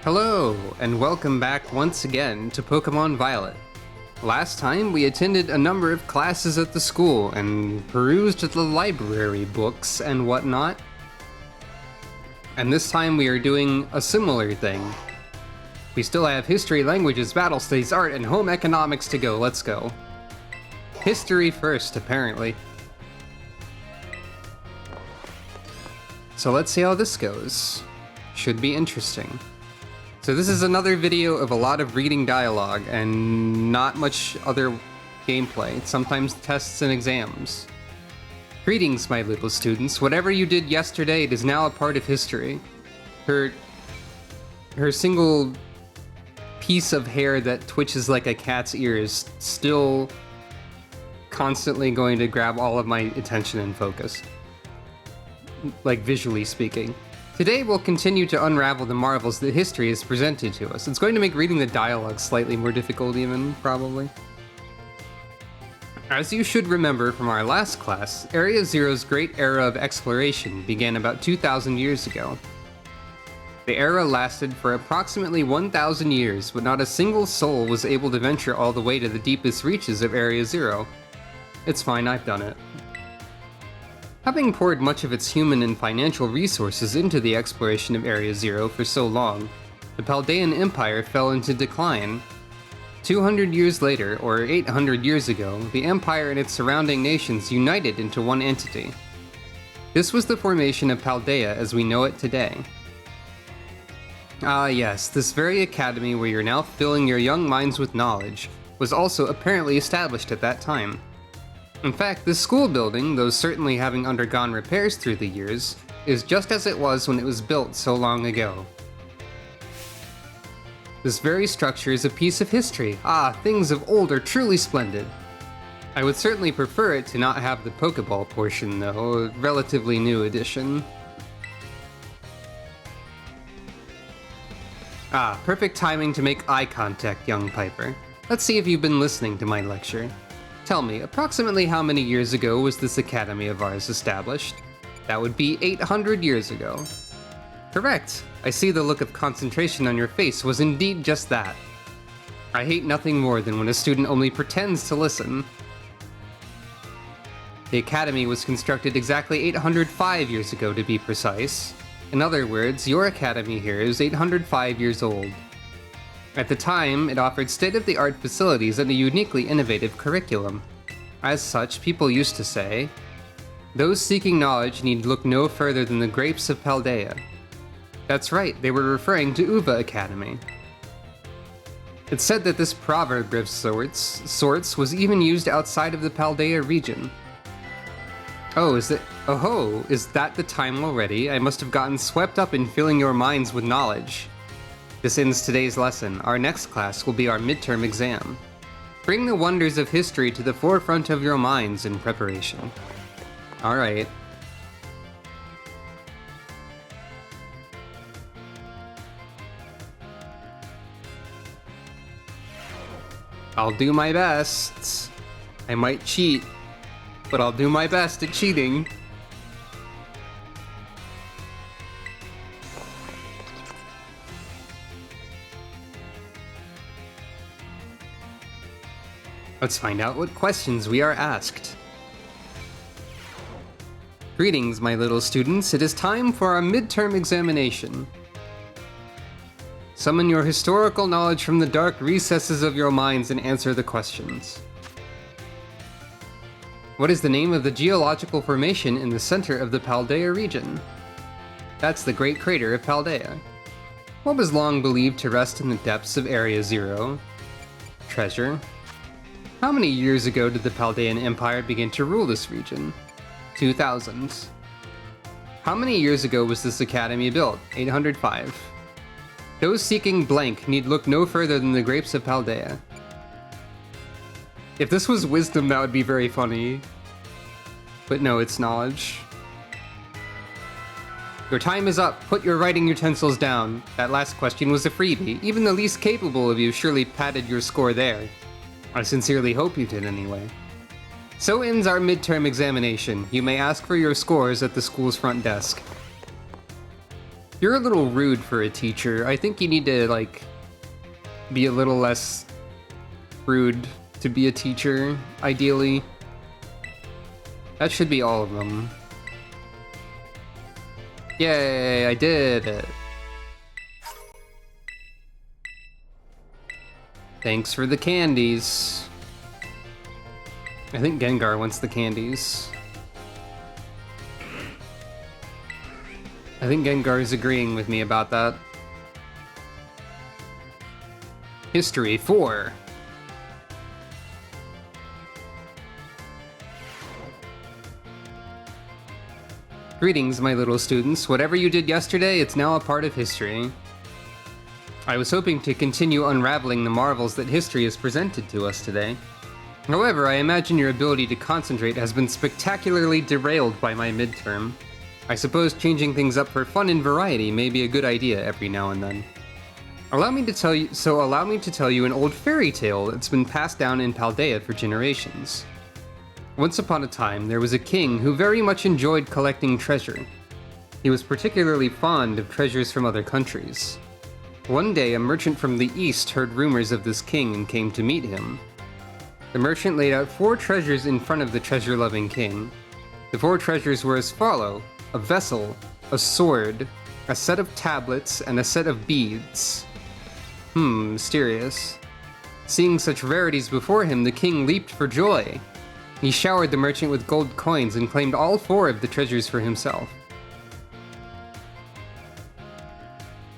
Hello, and welcome back once again to Pokemon Violet. Last time, we attended a number of classes at the school and perused the library books and whatnot. And this time we are doing a similar thing. We still have history, languages, battle studies, art, and home economics to go. Let's go. History first, apparently. So let's see how this goes. Should be interesting. So this is another video of a lot of reading dialogue and not much other gameplay, sometimes tests and exams. Greetings, my little students. Whatever you did yesterday, it is now a part of history. Her single piece of hair that twitches like a cat's ear is still constantly going to grab all of my attention and focus. Like, visually speaking. Today we'll continue to unravel the marvels that history has presented to us. It's going to make reading the dialogue slightly more difficult even, probably. As you should remember from our last class, Area Zero's great era of exploration began about 2,000 years ago. The era lasted for approximately 1,000 years, but not a single soul was able to venture all the way to the deepest reaches of Area Zero. It's fine, I've done it. Having poured much of its human and financial resources into the exploration of Area Zero for so long, the Paldean Empire fell into decline. 200 years later, or 800 years ago, the Empire and its surrounding nations united into one entity. This was the formation of Paldea as we know it today. Ah yes, this very academy where you're now filling your young minds with knowledge was also apparently established at that time. In fact, this school building, though certainly having undergone repairs through the years, is just as it was when it was built so long ago. This very structure is a piece of history. Ah, things of old are truly splendid. I would certainly prefer it to not have the Pokeball portion though, a relatively new addition. Ah, perfect timing to make eye contact, young Piper. Let's see if you've been listening to my lecture. Tell me, approximately how many years ago was this academy of ours established? That would be 800 years ago. Correct. I see the look of concentration on your face was indeed just that. I hate nothing more than when a student only pretends to listen. The academy was constructed exactly 805 years ago to be precise. In other words, your academy here is 805 years old. At the time, it offered state-of-the-art facilities and a uniquely innovative curriculum. As such, people used to say, those seeking knowledge need look no further than the grapes of Paldea. That's right, they were referring to Uva Academy. It's said that this proverb of sorts was even used outside of the Paldea region. Oh, is that the time already? I must have gotten swept up in filling your minds with knowledge. This ends today's lesson. Our next class will be our midterm exam. Bring the wonders of history to the forefront of your minds in preparation. Alright. I'll do my best. I might cheat, but I'll do my best at cheating. Let's find out what questions we are asked. Greetings, my little students. It is time for our midterm examination. Summon your historical knowledge from the dark recesses of your minds and answer the questions. What is the name of the geological formation in the center of the Paldea region? That's the Great Crater of Paldea. What was long believed to rest in the depths of Area Zero? Treasure. How many years ago did the Paldean Empire begin to rule this region? 2000. How many years ago was this academy built? 805. Those seeking blank need look no further than the grapes of Paldea. If this was wisdom, that would be very funny. But no, it's knowledge. Your time is up. Put your writing utensils down. That last question was a freebie. Even the least capable of you surely padded your score there. I sincerely hope you did anyway. So ends our midterm examination. You may ask for your scores at the school's front desk. You're a little rude for a teacher. I think you need to, like, be a little less rude to be a teacher, ideally. That should be all of them. Yay, I did it. Thanks for the candies. I think Gengar wants the candies. I think Gengar is agreeing with me about that. History 4. Greetings, my little students. Whatever you did yesterday, it's now a part of history. I was hoping to continue unraveling the marvels that history has presented to us today. However, I imagine your ability to concentrate has been spectacularly derailed by my midterm. I suppose changing things up for fun and variety may be a good idea every now and then. Allow me to tell you an old fairy tale that's been passed down in Paldea for generations. Once upon a time, there was a king who very much enjoyed collecting treasure. He was particularly fond of treasures from other countries. One day, a merchant from the east heard rumors of this king and came to meet him. The merchant laid out 4 treasures in front of the treasure-loving king. The 4 treasures were as follow: a vessel, a sword, a set of tablets, and a set of beads. Mysterious. Seeing such rarities before him, the king leaped for joy. He showered the merchant with gold coins and claimed all 4 of the treasures for himself.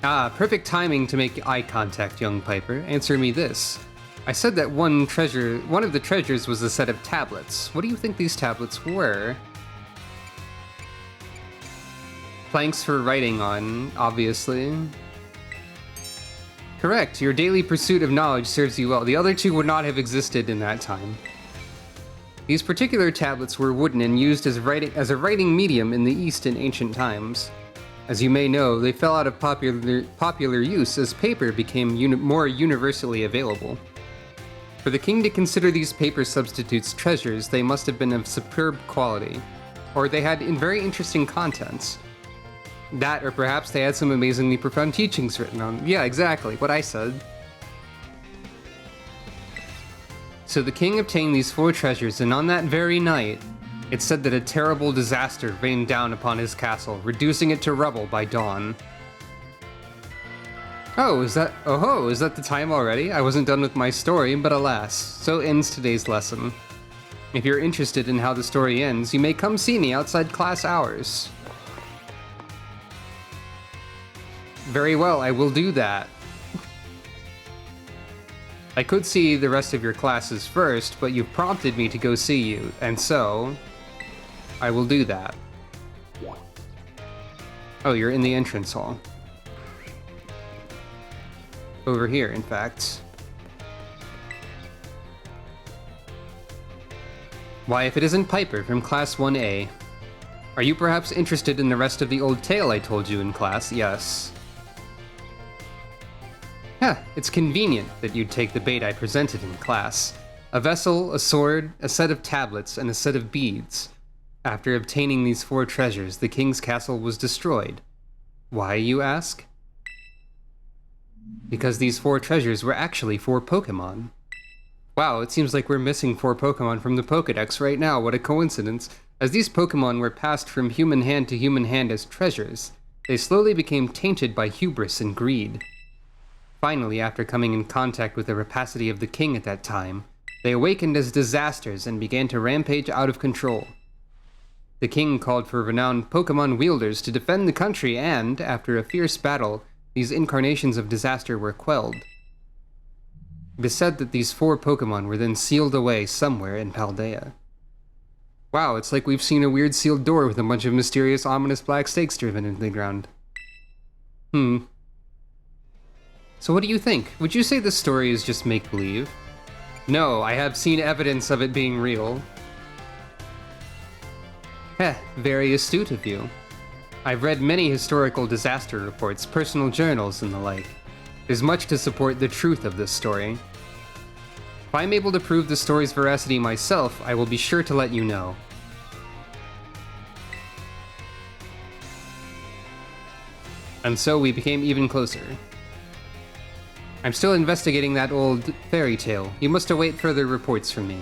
Ah, perfect timing to make eye contact, young Piper. Answer me this. I said that one of the treasures was a set of tablets. What do you think these tablets were? Planks for writing on, obviously. Correct, your daily pursuit of knowledge serves you well. The other 2 would not have existed in that time. These particular tablets were wooden and used as a writing medium in the East in ancient times. As you may know, they fell out of popular use as paper became more universally available. For the king to consider these paper substitutes treasures, they must have been of superb quality, or they had very interesting contents. That, or perhaps they had some amazingly profound teachings written on them. Yeah, exactly, what I said. So the king obtained these 4 treasures, and on that very night, it said that a terrible disaster rained down upon his castle, reducing it to rubble by dawn. Oh, is that the time already? I wasn't done with my story, but alas, so ends today's lesson. If you're interested in how the story ends, you may come see me outside class hours. Very well, I will do that. I could see the rest of your classes first, but you've prompted me to go see you, and so I will do that. Oh, you're in the entrance hall. Over here, in fact. Why, if it isn't Piper from Class 1A. Are you perhaps interested in the rest of the old tale I told you in class? Yes. It's convenient that you'd take the bait I presented in class. A vessel, a sword, a set of tablets, and a set of beads. After obtaining these 4 treasures, the king's castle was destroyed. Why, you ask? Because these 4 treasures were actually 4 Pokémon. Wow, it seems like we're missing 4 Pokémon from the Pokédex right now. What a coincidence. As these Pokémon were passed from human hand to human hand as treasures, they slowly became tainted by hubris and greed. Finally, after coming in contact with the rapacity of the king at that time, they awakened as disasters and began to rampage out of control. The king called for renowned Pokémon wielders to defend the country and, after a fierce battle, these incarnations of disaster were quelled. It is said that these 4 Pokémon were then sealed away somewhere in Paldea. Wow, it's like we've seen a weird sealed door with a bunch of mysterious, ominous black stakes driven into the ground. So what do you think? Would you say this story is just make-believe? No, I have seen evidence of it being real. Very astute of you. I've read many historical disaster reports, personal journals, and the like. There's much to support the truth of this story. If I'm able to prove the story's veracity myself, I will be sure to let you know. And so we became even closer. I'm still investigating that old fairy tale. You must await further reports from me.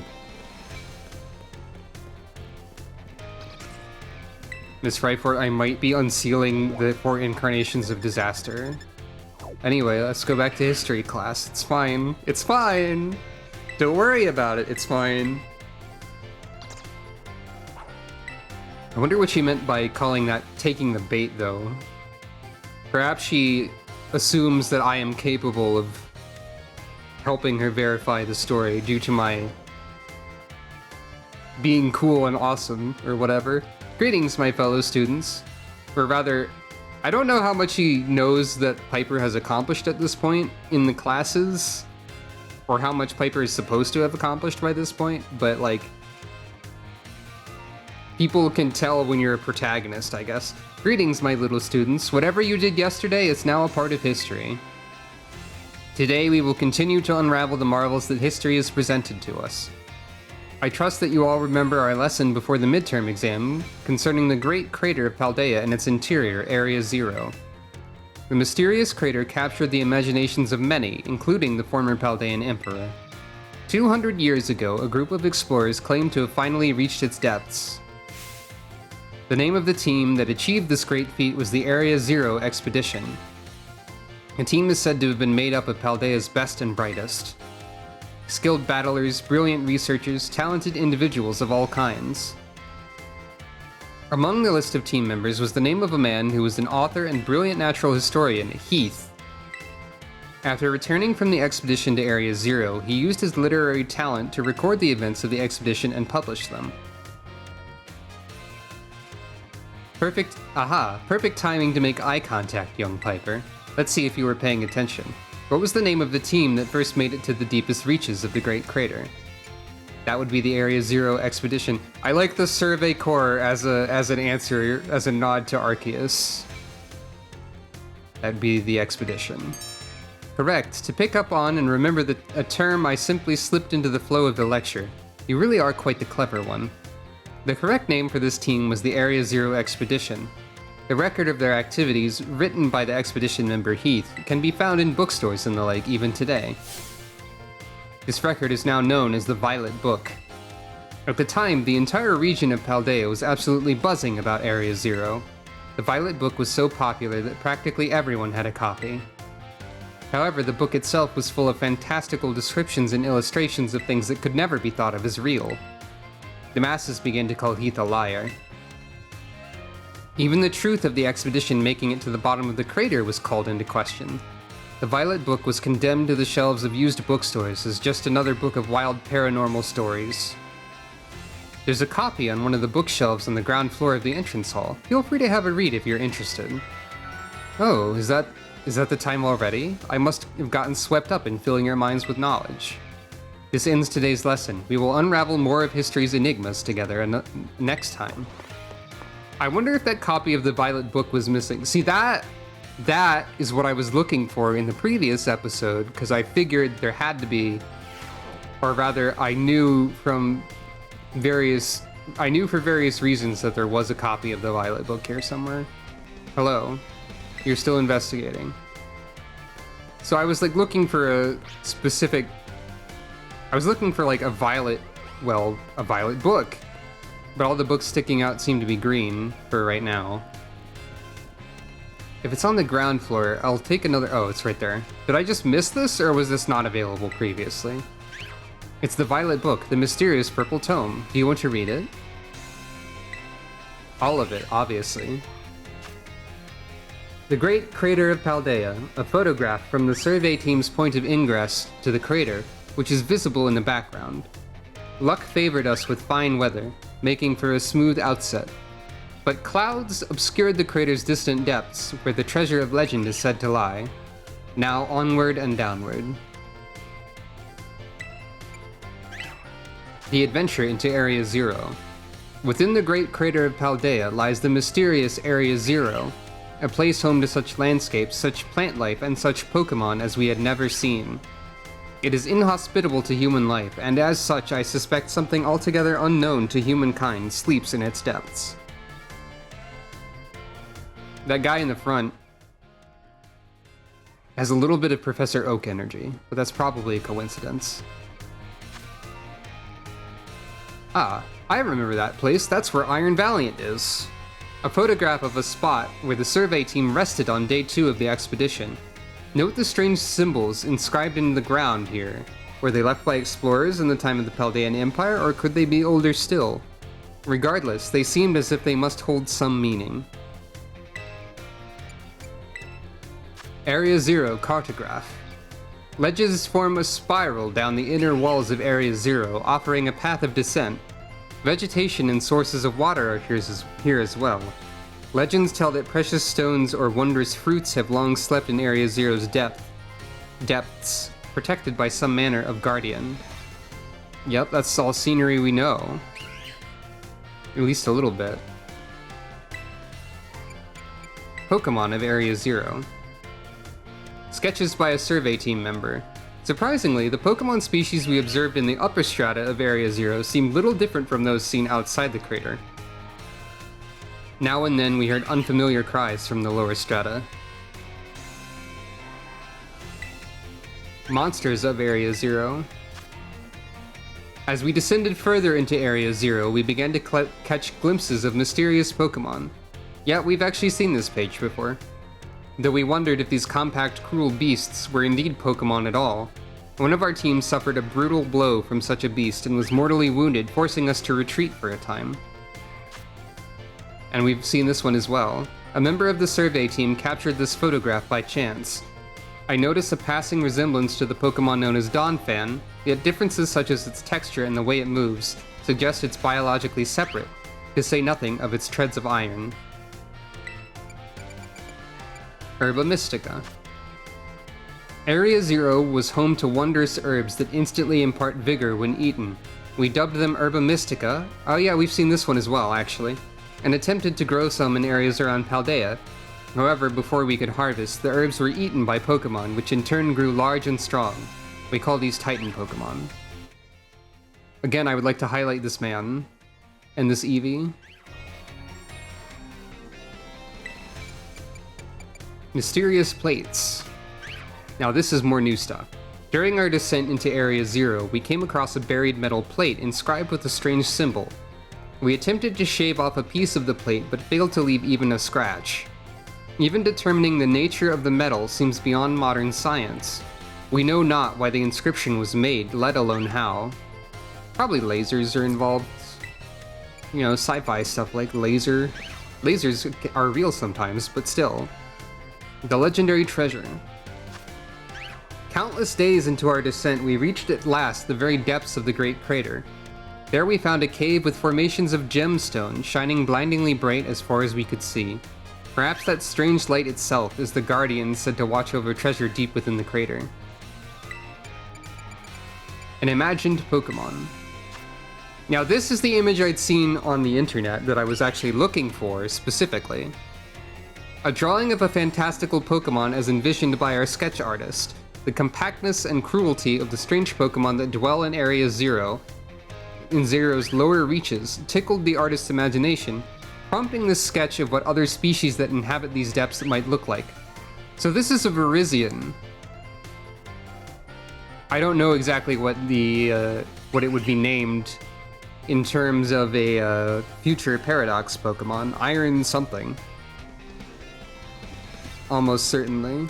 Miss Frightfort, I might be unsealing the 4 incarnations of disaster. Anyway, let's go back to history class. It's fine. It's fine! Don't worry about it. It's fine. I wonder what she meant by calling that taking the bait, though. Perhaps she assumes that I am capable of helping her verify the story due to my being cool and awesome, or whatever. Greetings, my fellow students. Or rather, I don't know how much he knows that Piper has accomplished at this point in the classes, or how much Piper is supposed to have accomplished by this point, but like, people can tell when you're a protagonist, I guess. Greetings, my little students. Whatever you did yesterday is now a part of history. Today we will continue to unravel the marvels that history has presented to us. I trust that you all remember our lesson before the midterm exam concerning the great crater of Paldea and its interior, Area Zero. The mysterious crater captured the imaginations of many, including the former Paldean emperor. 200 years ago, a group of explorers claimed to have finally reached its depths. The name of the team that achieved this great feat was the Area Zero Expedition. The team is said to have been made up of Paldea's best and brightest. Skilled battlers, brilliant researchers, talented individuals of all kinds. Among the list of team members was the name of a man who was an author and brilliant natural historian, Heath. After returning from the expedition to Area Zero, he used his literary talent to record the events of the expedition and publish them. Perfect timing to make eye contact, young Piper. Let's see if you were paying attention. What was the name of the team that first made it to the deepest reaches of the Great Crater? That would be the Area Zero Expedition. I like the Survey Corps as an answer, as a nod to Arceus. That'd be the expedition. Correct. To pick up on and remember a term I simply slipped into the flow of the lecture. You really are quite the clever one. The correct name for this team was the Area Zero Expedition. The record of their activities, written by the expedition member Heath, can be found in bookstores and the like even today. This record is now known as the Violet Book. At the time, the entire region of Paldea was absolutely buzzing about Area Zero. The Violet Book was so popular that practically everyone had a copy. However, the book itself was full of fantastical descriptions and illustrations of things that could never be thought of as real. The masses began to call Heath a liar. Even the truth of the expedition making it to the bottom of the crater was called into question. The Violet Book was condemned to the shelves of used bookstores as just another book of wild paranormal stories. There's a copy on one of the bookshelves on the ground floor of the entrance hall. Feel free to have a read if you're interested. Oh, is that the time already? I must have gotten swept up in filling your minds with knowledge. This ends today's lesson. We will unravel more of history's enigmas together next time. I wonder if that copy of the Violet Book was missing. See, that is what I was looking for in the previous episode, because I figured there had to be, or rather, I knew for various reasons that there was a copy of the Violet Book here somewhere. Hello. You're still investigating. So I was like looking for a violet book. But all the books sticking out seem to be green for right now. If it's on the ground floor, I'll take another... Oh, it's right there. Did I just miss this, or was this not available previously? It's the Violet Book, the mysterious purple tome. Do you want to read it? All of it, obviously. The Great Crater of Paldea, a photograph from the survey team's point of ingress to the crater, which is visible in the background. Luck favored us with fine weather, making for a smooth outset. But clouds obscured the crater's distant depths, where the treasure of legend is said to lie. Now onward and downward. The adventure into Area Zero. Within the Great Crater of Paldea lies the mysterious Area Zero, a place home to such landscapes, such plant life, and such Pokémon as we had never seen. It is inhospitable to human life, and as such I suspect something altogether unknown to humankind sleeps in its depths. That guy in the front, Has a little bit of Professor Oak energy, but that's probably a coincidence. Ah, I remember that place. That's where Iron Valiant is. A photograph of a spot where the survey team rested on day 2 of the expedition. Note the strange symbols inscribed in the ground here. Were they left by explorers in the time of the Paldean Empire, or could they be older still? Regardless, they seemed as if they must hold some meaning. Area 0 Cartograph. Ledges form a spiral down the inner walls of Area 0, offering a path of descent. Vegetation and sources of water are here as well. Legends tell that precious stones or wondrous fruits have long slept in Area 0's depths, protected by some manner of guardian. Yep, that's all scenery we know. At least a little bit. Pokemon of Area 0. Sketches by a survey team member. Surprisingly, the Pokemon species we observed in the upper strata of Area 0 seemed little different from those seen outside the crater. Now and then we heard unfamiliar cries from the lower strata. Monsters of Area 0. As we descended further into Area 0, we began to catch glimpses of mysterious Pokemon. Yeah, we've actually seen this page before. Though we wondered if these compact, cruel beasts were indeed Pokemon at all. One of our team suffered a brutal blow from such a beast and was mortally wounded, forcing us to retreat for a time. And we've seen this one as well. A member of the survey team captured this photograph by chance. I noticed a passing resemblance to the Pokemon known as Donphan, yet differences such as its texture and the way it moves suggest it's biologically separate, to say nothing of its treads of iron. Herba Mystica. Area 0 was home to wondrous herbs that instantly impart vigor when eaten. We dubbed them Herba Mystica. Oh yeah, we've seen this one as well, actually. And attempted to grow some in areas around Paldea. However, before we could harvest, the herbs were eaten by Pokemon, which in turn grew large and strong. We call these Titan Pokemon. Again, I would like to highlight this man, and this Eevee. Mysterious Plates. Now this is more new stuff. During our descent into Area 0, we came across a buried metal plate inscribed with a strange symbol. We attempted to shave off a piece of the plate, but failed to leave even a scratch. Even determining the nature of the metal seems beyond modern science. We know not why the inscription was made, let alone how. Probably lasers are involved. You know, sci-fi stuff like lasers are real sometimes, but still. The legendary treasure. Countless days into our descent, we reached at last the very depths of the Great Crater. There we found a cave with formations of gemstones shining blindingly bright as far as we could see. Perhaps that strange light itself is the guardian said to watch over treasure deep within the crater. An imagined Pokemon. Now this is the image I'd seen on the internet that I was actually looking for specifically. A drawing of a fantastical Pokemon as envisioned by our sketch artist. The compactness and cruelty of the strange Pokemon that dwell in Area 0, in Zero's lower reaches, tickled the artist's imagination, prompting this sketch of what other species that inhabit these depths might look like. So this is a Virizion. I don't know exactly what what it would be named in terms of a future Paradox Pokemon. Iron something. Almost certainly.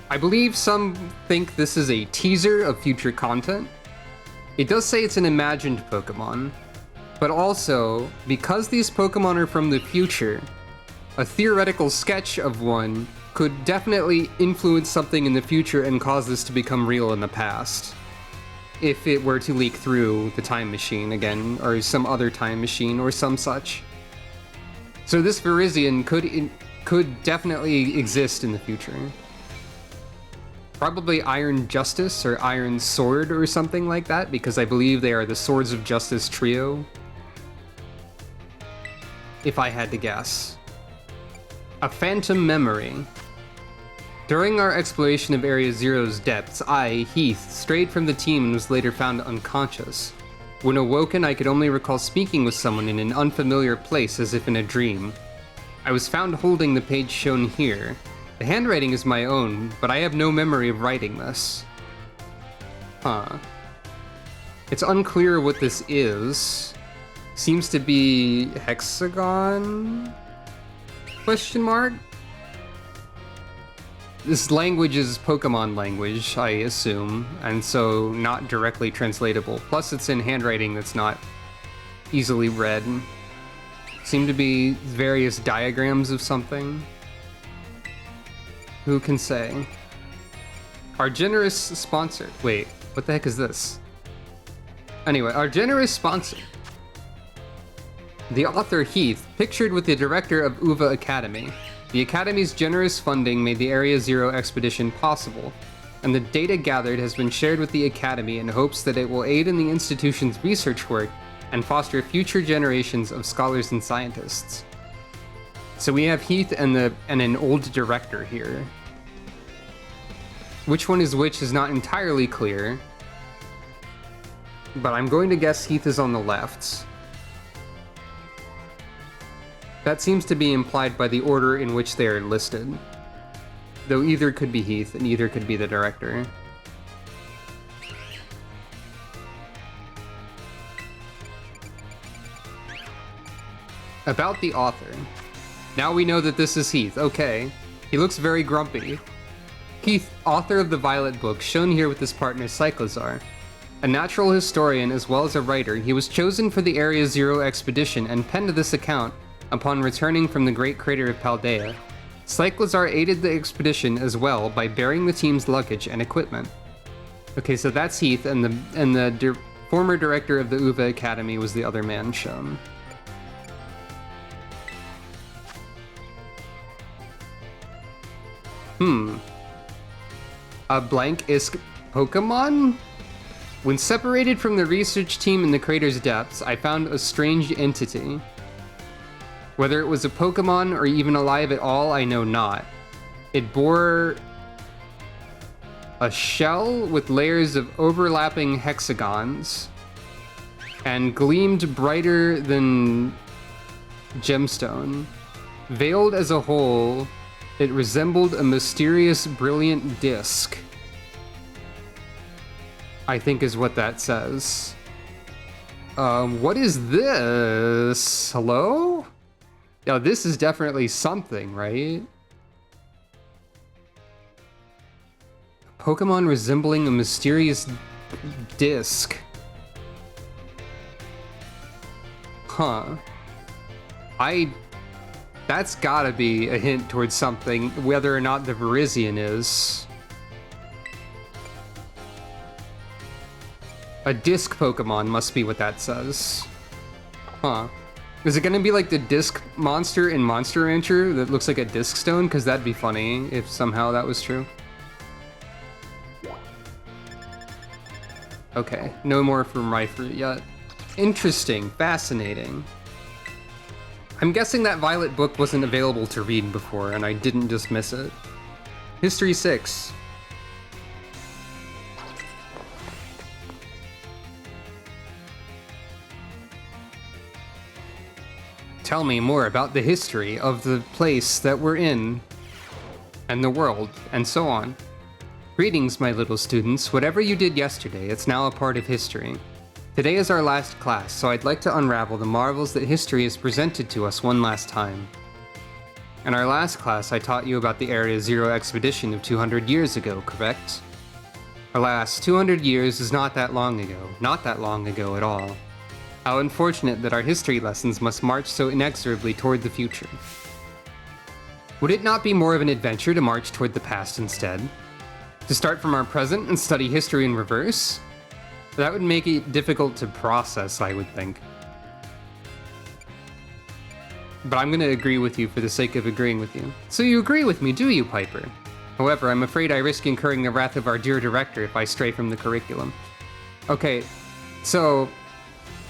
I believe some think this is a teaser of future content. It does say it's an imagined Pokemon, but also, because these Pokemon are from the future, a theoretical sketch of one could definitely influence something in the future and cause this to become real in the past. If it were to leak through the time machine again, or some other time machine, or some such. So this Virizion could definitely exist in the future. Probably Iron Justice or Iron Sword or something like that, because I believe they are the Swords of Justice trio. If I had to guess. A Phantom Memory. During our exploration of Area 0's depths, I, Heath, strayed from the team and was later found unconscious. When awoken, I could only recall speaking with someone in an unfamiliar place as if in a dream. I was found holding the page shown here. The handwriting is my own, but I have no memory of writing this. Huh. It's unclear what this is. Seems to be hexagon? Question mark? This language is Pokemon language, I assume, and so not directly translatable. Plus it's in handwriting that's not easily read. Seem to be various diagrams of something. Who can say? Our generous sponsor. Wait, what the heck is this? Anyway, our generous sponsor. The author Heath, pictured with the director of UVA Academy. The Academy's generous funding made the Area Zero expedition possible, and the data gathered has been shared with the Academy in hopes that it will aid in the institution's research work and foster future generations of scholars and scientists. So we have Heath and an old director here. Which one is which is not entirely clear, but I'm going to guess Heath is on the left. That seems to be implied by the order in which they are listed. Though either could be Heath and either could be the director. About the author. Now we know that this is Heath, okay. He looks very grumpy. Heath, author of the Violet book, shown here with his partner Cyclizar. A natural historian as well as a writer, he was chosen for the Area Zero expedition and penned this account upon returning from the Great Crater of Paldea. Cyclizar aided the expedition as well by bearing the team's luggage and equipment. Okay, so that's Heath, and the former director of the UVA Academy was the other man shown. A blank-isk Pokemon? When separated from the research team in the crater's depths, I found a strange entity. Whether it was a Pokemon or even alive at all, I know not. It bore a shell with layers of overlapping hexagons and gleamed brighter than gemstone. Veiled as a whole, it resembled a mysterious, brilliant disc. I think is what that says. What is this? Hello? Yeah, this is definitely something, right? Pokemon resembling a mysterious disc. Huh. That's gotta be a hint towards something, whether or not the Virizion is. A disc Pokemon must be what that says. Huh. Is it gonna be like the disc monster in Monster Rancher that looks like a disc stone? Because that'd be funny if somehow that was true. Okay, no more from Rhyfruit yet. Interesting, fascinating. I'm guessing that Violet book wasn't available to read before and I didn't just miss it. History 6. Tell me more about the history of the place that we're in, and the world, and so on. Greetings, my little students. Whatever you did yesterday, it's now a part of history. Today is our last class, so I'd like to unravel the marvels that history has presented to us one last time. In our last class, I taught you about the Area Zero expedition of 200 years ago, correct? Alas, 200 years is not that long ago. Not that long ago at all. How unfortunate that our history lessons must march so inexorably toward the future. Would it not be more of an adventure to march toward the past instead? To start from our present and study history in reverse? That would make it difficult to process, I would think. But I'm gonna agree with you for the sake of agreeing with you. So you agree with me, do you, Piper? However, I'm afraid I risk incurring the wrath of our dear director if I stray from the curriculum. Okay, so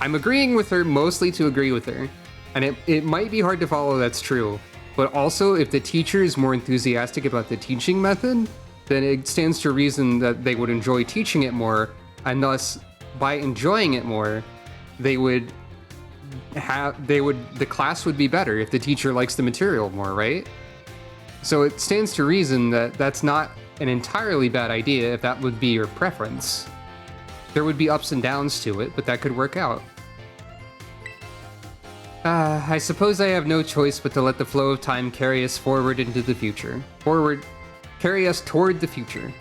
I'm agreeing with her mostly to agree with her, and it might be hard to follow, that's true, but also if the teacher is more enthusiastic about the teaching method, then it stands to reason that they would enjoy teaching it more, and thus, by enjoying it more, they would the class would be better if the teacher likes the material more, right? So it stands to reason that that's not an entirely bad idea if that would be your preference. There would be ups and downs to it, but that could work out. I suppose I have no choice but to let the flow of time carry us forward into the future. Carry us toward the future.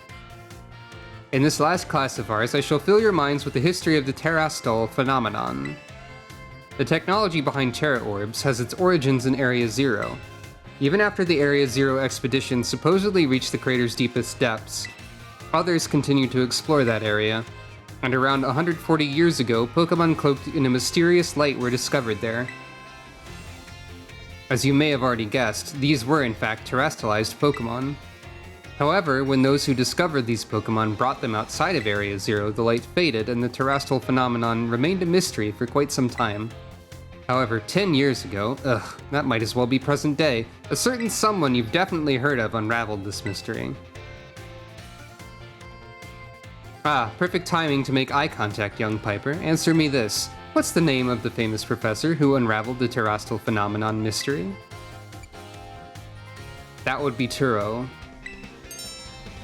In this last class of ours, I shall fill your minds with the history of the terrestrial phenomenon. The technology behind Terra Orbs has its origins in Area Zero. Even after the Area Zero expedition supposedly reached the crater's deepest depths, others continued to explore that area, and around 140 years ago, Pokemon cloaked in a mysterious light were discovered there. As you may have already guessed, these were in fact terrestrialized Pokemon. However, when those who discovered these Pokemon brought them outside of Area Zero, the light faded and the terrestrial phenomenon remained a mystery for quite some time. However, 10 years ago, that might as well be present day, a certain someone you've definitely heard of unraveled this mystery. Perfect timing to make eye contact, young Piper. Answer me this. What's the name of the famous professor who unraveled the terrestrial phenomenon mystery? That would be Turo.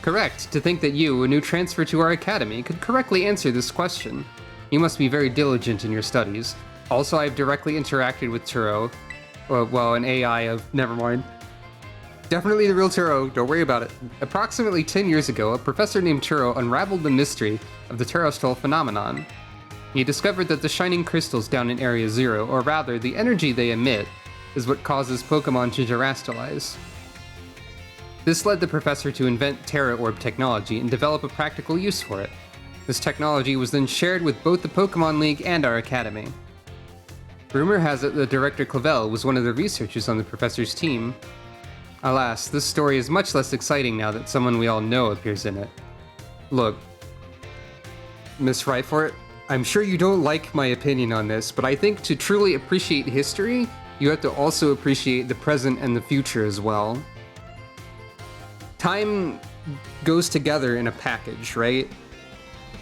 Correct. To think that you, a new transfer to our academy, could correctly answer this question. You must be very diligent in your studies. Also, I've directly interacted with Turo. Well, an AI of... never mind. Definitely the real Turo, don't worry about it. Approximately 10 years ago, a professor named Turo unraveled the mystery of the terrestrial phenomenon. He discovered that the shining crystals down in Area Zero, or rather, the energy they emit, is what causes Pokemon to terrestrialize. This led the professor to invent Terra Orb technology and develop a practical use for it. This technology was then shared with both the Pokemon League and our academy. Rumor has it that Director Clavel was one of the researchers on the professor's team. Alas, this story is much less exciting now that someone we all know appears in it. Look, Miss Ryfort, I'm sure you don't like my opinion on this, but I think to truly appreciate history, you have to also appreciate the present and the future as well. Time goes together in a package, right?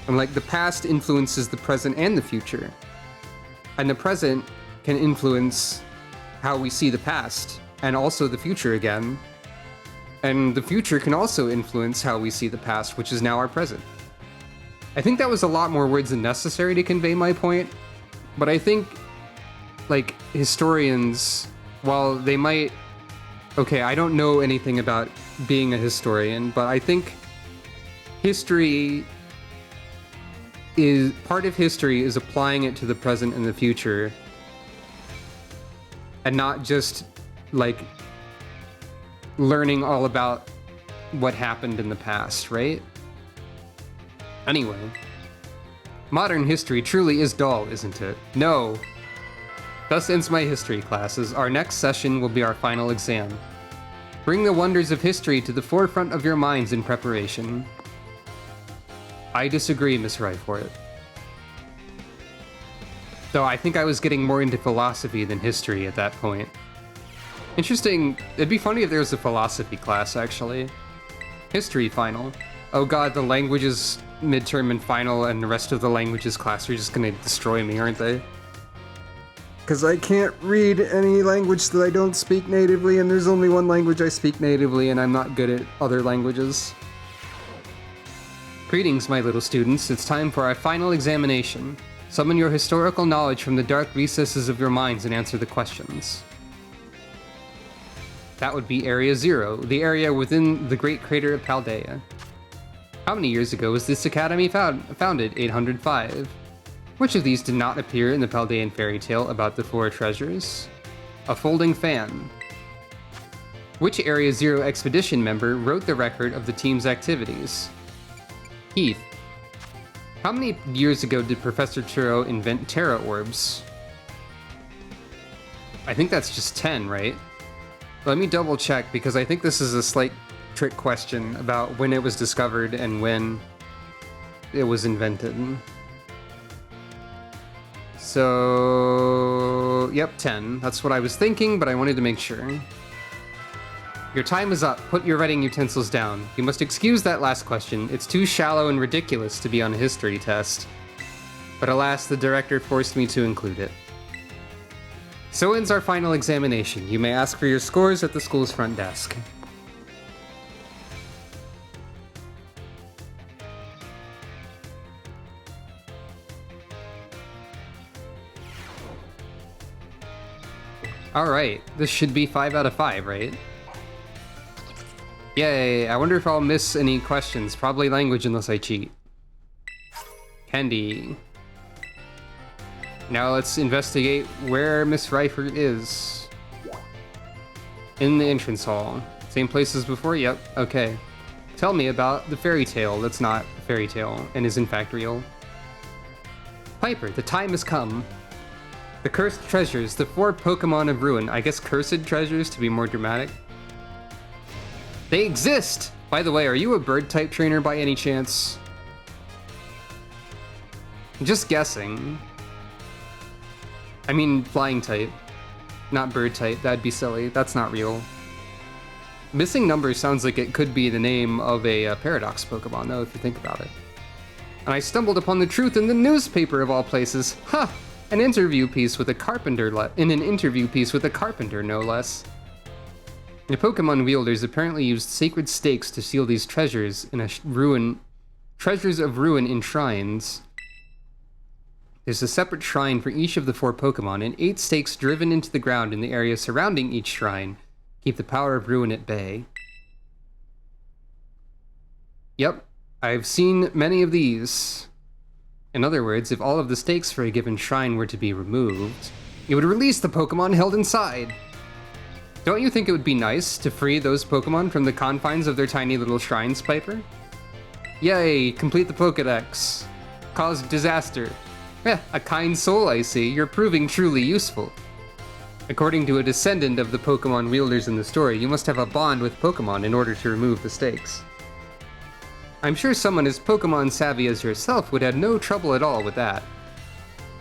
And like the past influences the present and the future. And the present can influence how we see the past, and also the future again. And the future can also influence how we see the past, which is now our present. I think that was a lot more words than necessary to convey my point, but I think, like, historians, while they might... Okay, I don't know anything about being a historian, but I think history is... part of history is applying it to the present and the future, and not just, like, learning all about what happened in the past, right? Anyway, modern history truly is dull, isn't it? No. Thus ends my history classes. Our next session will be our final exam. Bring the wonders of history to the forefront of your minds in preparation. I disagree, Miss Ryfort. Though I think I was getting more into philosophy than history at that point. Interesting. It'd be funny if there was a philosophy class, actually. History final. Oh god, the languages midterm and final and the rest of the languages class are just gonna destroy me, aren't they? Because I can't read any language that I don't speak natively, and there's only one language I speak natively, and I'm not good at other languages. Greetings, my little students. It's time for our final examination. Summon your historical knowledge from the dark recesses of your minds and answer the questions. That would be Area Zero, the area within the Great Crater of Paldea. How many years ago was this academy founded? 805. Which of these did not appear in the Paldean fairy tale about the four treasures? A folding fan. Which Area Zero expedition member wrote the record of the team's activities? Heath. How many years ago did Professor Turo invent Terra Orbs? I think that's just 10, right? Let me double check, because I think this is a slight trick question about when it was discovered and when it was invented. So, yep, 10. That's what I was thinking, but I wanted to make sure. Your time is up. Put your writing utensils down. You must excuse that last question. It's too shallow and ridiculous to be on a history test. But alas, the director forced me to include it. So ends our final examination. You may ask for your scores at the school's front desk. Alright, this should be 5 out of 5, right? Yay, I wonder if I'll miss any questions. Probably language unless I cheat. Candy. Now let's investigate where Miss Ryford is. In the entrance hall. Same place as before? Yep, okay. Tell me about the fairy tale that's not a fairy tale and is in fact real. Piper, the time has come. The cursed treasures, the 4 Pokemon of ruin. I guess cursed treasures to be more dramatic. They exist! By the way, are you a bird type trainer by any chance? I'm just guessing. I mean, flying type, not bird type. That'd be silly. That's not real. Missing numbers sounds like it could be the name of a Paradox Pokemon, though, if you think about it. And I stumbled upon the truth in the newspaper of all places. Ha! Huh, an interview piece with a carpenter, in an interview piece with a carpenter, no less. The Pokemon wielders apparently used sacred stakes to seal these treasures in a treasures of ruin in shrines. There's a separate shrine for each of the 4 Pokemon, and 8 stakes driven into the ground in the area surrounding each shrine keep the power of ruin at bay. Yep, I've seen many of these. In other words, if all of the stakes for a given shrine were to be removed, it would release the Pokemon held inside. Don't you think it would be nice to free those Pokemon from the confines of their tiny little shrines, Piper? Yay, complete the Pokedex. Cause disaster. A kind soul, I see. You're proving truly useful. According to a descendant of the Pokemon wielders in the story, you must have a bond with Pokemon in order to remove the stakes. I'm sure someone as Pokemon savvy as yourself would have no trouble at all with that.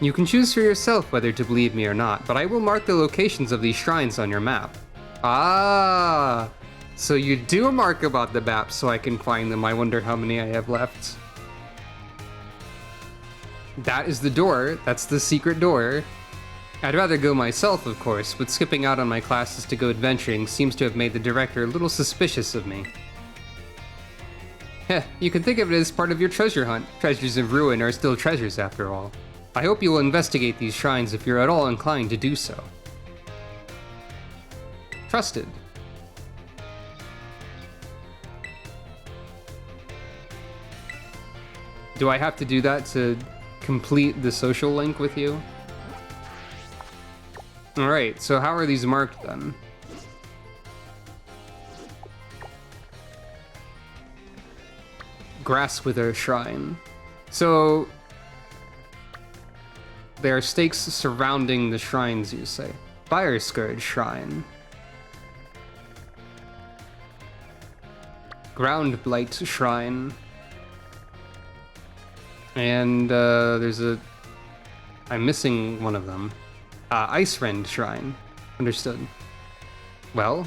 You can choose for yourself whether to believe me or not, but I will mark the locations of these shrines on your map. Ah, so you do mark about the map so I can find them. I wonder how many I have left. That is the door. That's the secret door. I'd rather go myself, of course, but skipping out on my classes to go adventuring seems to have made the director a little suspicious of me. Heh, you can think of it as part of your treasure hunt. Treasures of ruin are still treasures after all. I hope you will investigate these shrines if you're at all inclined to do so. Trusted. Do I have to do that to complete the social link with you? Alright, so how are these marked then? Grasswither Shrine. So there are stakes surrounding the shrines, you say. Fire Scourge Shrine. Ground Blight Shrine. And there's a... I'm missing one of them. Ice Rend Shrine. Understood. Well...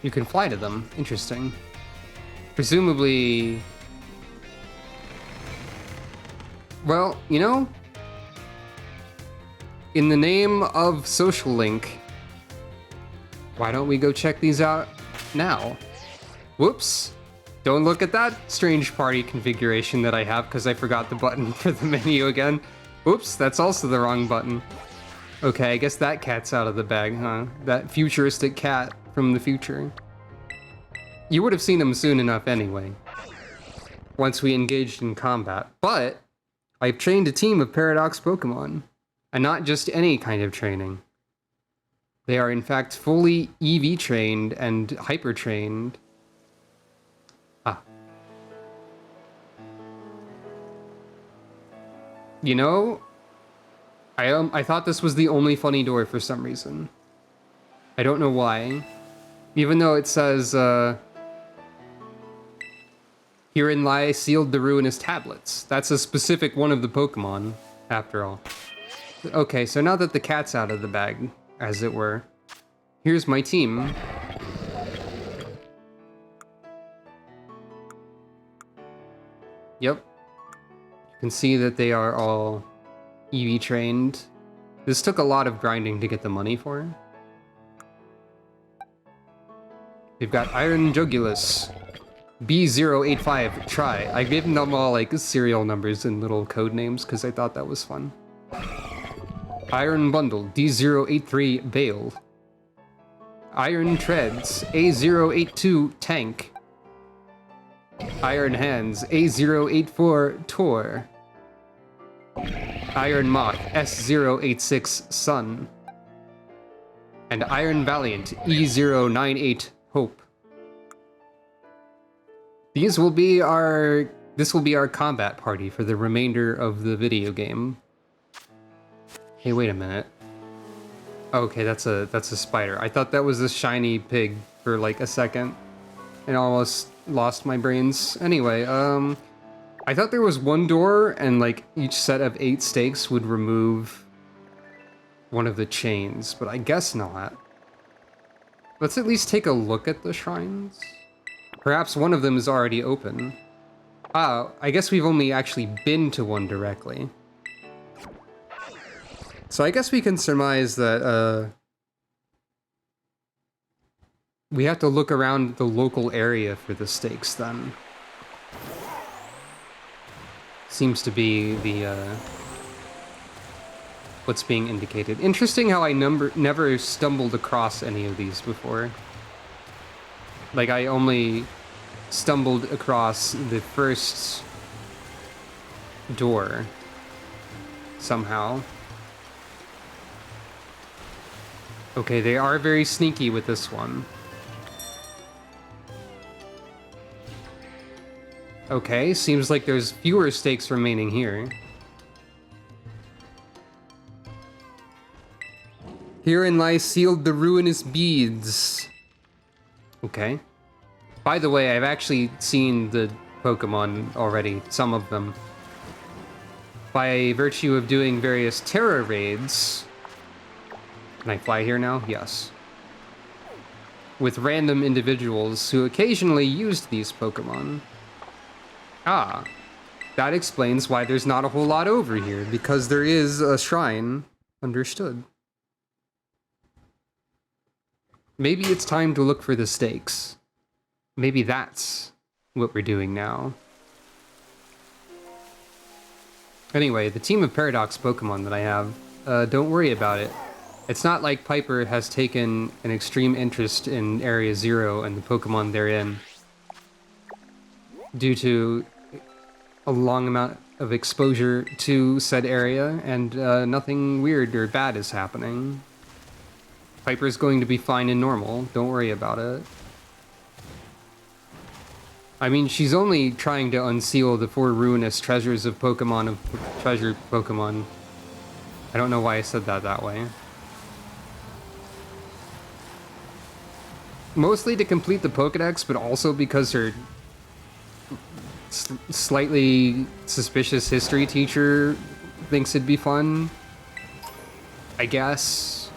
you can fly to them. Interesting. Presumably... well, you know... in the name of Social Link, why don't we go check these out now? Whoops. Don't look at that strange party configuration that I have because I forgot the button for the menu again. Oops, that's also the wrong button. Okay, I guess that cat's out of the bag, huh? That futuristic cat from the future. You would have seen him soon enough anyway, once we engaged in combat. But I've trained a team of Paradox Pokemon, and not just any kind of training. They are in fact fully EV trained and hyper trained. You know, I thought this was the only funny door for some reason. I don't know why. Even though it says, herein lie sealed the ruinous tablets. That's a specific one of the Pokemon, after all. Okay, so now that the cat's out of the bag, as it were, here's my team. Yep. You can see that they are all EV trained. This took a lot of grinding to get the money for. We've got Iron Jugulus. B085, try. I gave them all like serial numbers and little code names because I thought that was fun. Iron Bundle, D083 Bale. Iron Treads, A082 Tank. Iron Hands, A084 Tor. Iron Moth, S086 Sun. And Iron Valiant, E098 Hope. This will be our combat party for the remainder of the video game. Hey, wait a minute. Okay, that's a spider. I thought that was a shiny pig for like a second and almost lost my brains. Anyway, I thought there was one door and like each set of 8 stakes would remove one of the chains, but I guess not. Let's at least take a look at the shrines. Perhaps one of them is already open. Ah, I guess we've only actually been to one directly. So I guess we can surmise that, we have to look around the local area for the stakes then. Seems to be the, what's being indicated. Interesting how I never stumbled across any of these before. Like, I only stumbled across the first door somehow. Okay, they are very sneaky with this one. Okay, seems like there's fewer stakes remaining here. Herein lie sealed the ruinous beads. Okay. By the way, I've actually seen the Pokemon already, some of them. By virtue of doing various Terra raids... Can I fly here now? Yes. With random individuals who occasionally used these Pokemon. Ah, that explains why there's not a whole lot over here, because there is a shrine. Understood. Maybe it's time to look for the stakes. Maybe that's what we're doing now. Anyway, the team of Paradox Pokemon that I have, don't worry about it. It's not like Piper has taken an extreme interest in Area Zero and the Pokemon therein due to a long amount of exposure to said area, and nothing weird or bad is happening. Piper's going to be fine and normal, don't worry about it. I mean, she's only trying to unseal the 4 ruinous treasures of Pokemon treasure Pokemon. I don't know why I said that way. Mostly to complete the Pokedex, but also because her slightly suspicious history teacher thinks it'd be fun. I guess.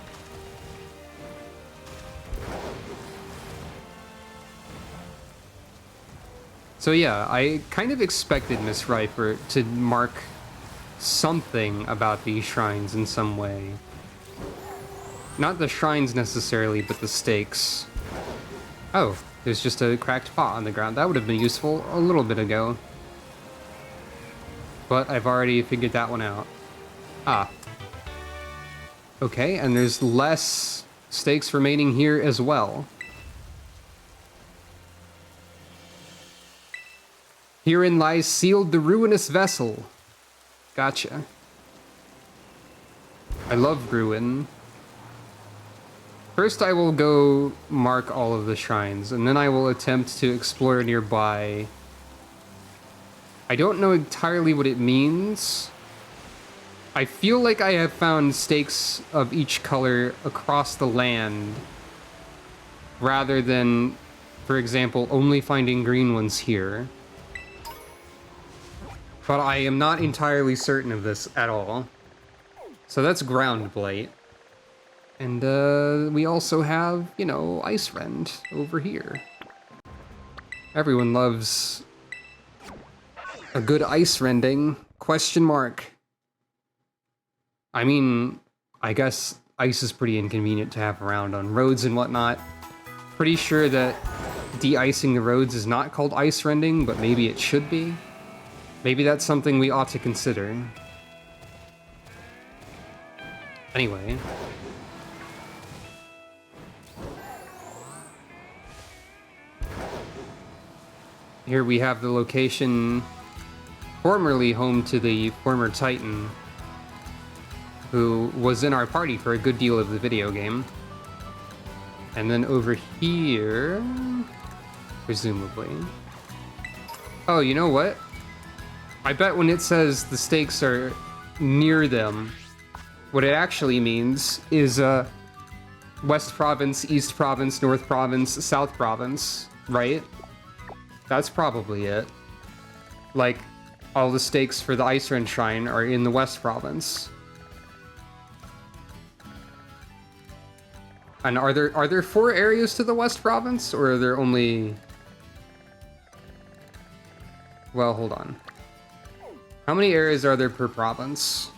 So yeah, I kind of expected Miss Rifer to mark something about these shrines in some way. Not the shrines necessarily, but the stakes. Oh, there's just a cracked pot on the ground. That would have been useful a little bit ago. But I've already figured that one out. Ah. Okay, and there's less stakes remaining here as well. Herein lies sealed the ruinous vessel. Gotcha. I love ruin. First I will go mark all of the shrines, and then I will attempt to explore nearby. I don't know entirely what it means. I feel like I have found stakes of each color across the land, rather than, for example, only finding green ones here. But I am not entirely certain of this at all. So that's Ground Blight. And we also have, you know, Ice Rend over here. Everyone loves a good ice rending, question mark. I mean, I guess ice is pretty inconvenient to have around on roads and whatnot. Pretty sure that de-icing the roads is not called ice rending, but maybe it should be. Maybe that's something we ought to consider. Anyway. Here we have the location formerly home to the former Titan, who was in our party for a good deal of the video game. And then over here, presumably. Oh, you know what? I bet when it says the stakes are near them, what it actually means is West Province, East Province, North Province, South Province, right? That's probably it. Like, all the stakes for the Ice Rend Shrine are in the West Province. And are there 4 areas to the West Province, or are there only... Well, hold on. How many areas are there per province?